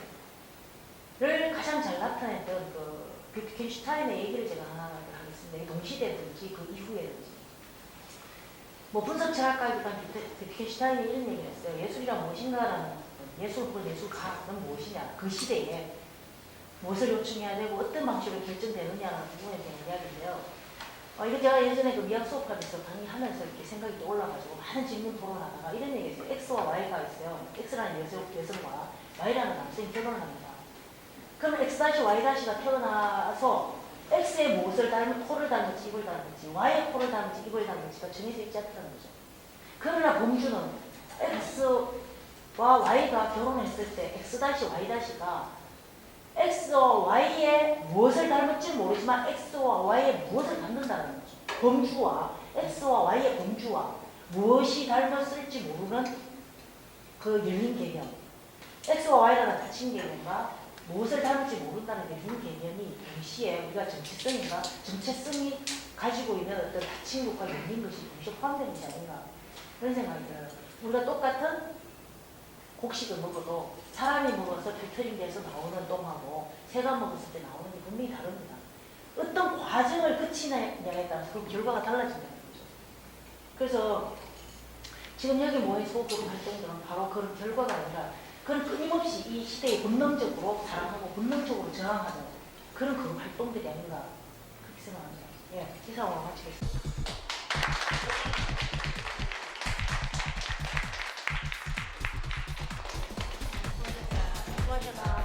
가장 잘 나타냈던 그 비트겐슈타인의 얘기를 제가 하나 하겠습니다. 동시대든지 그 이후에든지 뭐 분석 철학가이던 비트겐슈타인이 이런 얘기를 했어요. 예술이란 무엇인가라는 예술가는 무엇이냐 그 시대에 무엇을 요청해야 되고 어떤 방식으로 결정되느냐는 부분에 대한 이야기인데요. 이거 제가 예전에 그 미학 수업하면서 강의하면서 이렇게 생각이 떠올라가지고 많은 질문 토론하다가 이런 얘기했어요. X와 Y가 있어요. X라는 여성과 Y라는 남성이 결혼을 합니다. 그럼 X-Y-가 태어나서 X의 무엇을 닮은 코를 닮은지 입을 닮은지 Y의 코를 닮은지 입을 닮은지가 정해져 있지 않다는 거죠. 그러나 범주는 X와 Y가 결혼했을 때 X-Y-가 X와 Y의 무엇을 닮을지 모르지만 X와 Y의 무엇을 닮는다는 거죠. 범주와 X와 Y의 범주와 무엇이 닮았을지 모르는 그 열린 개념. X와 Y라는 닫힌 개념과 무엇을 닮을지 모른다는 열린 개념이 동시에 우리가 정체성이 가지고 있는 어떤 닫힌 것과 열린 것이 동시에 포함되는 게 아닌가 그런 생각이 들어요. 우리가 똑같은 곡식을 먹어도 사람이 먹어서 배터리에서 나오는 똥하고 새가 먹었을 때 나오는 게 분명히 다릅니다. 어떤 과정을 거치느냐에 따라서 그 결과가 달라진다는 거죠. 그래서 지금 여기 모인 소그룹 활동들은 바로 그런 결과가 아니라 그런 끊임없이 이 시대에 본능적으로 사랑하고 본능적으로 저항하는 그런 그룹 활동들이 아닌가 그렇게 생각합니다. 예, 이상으로 마치겠습니다. 수고하셨다.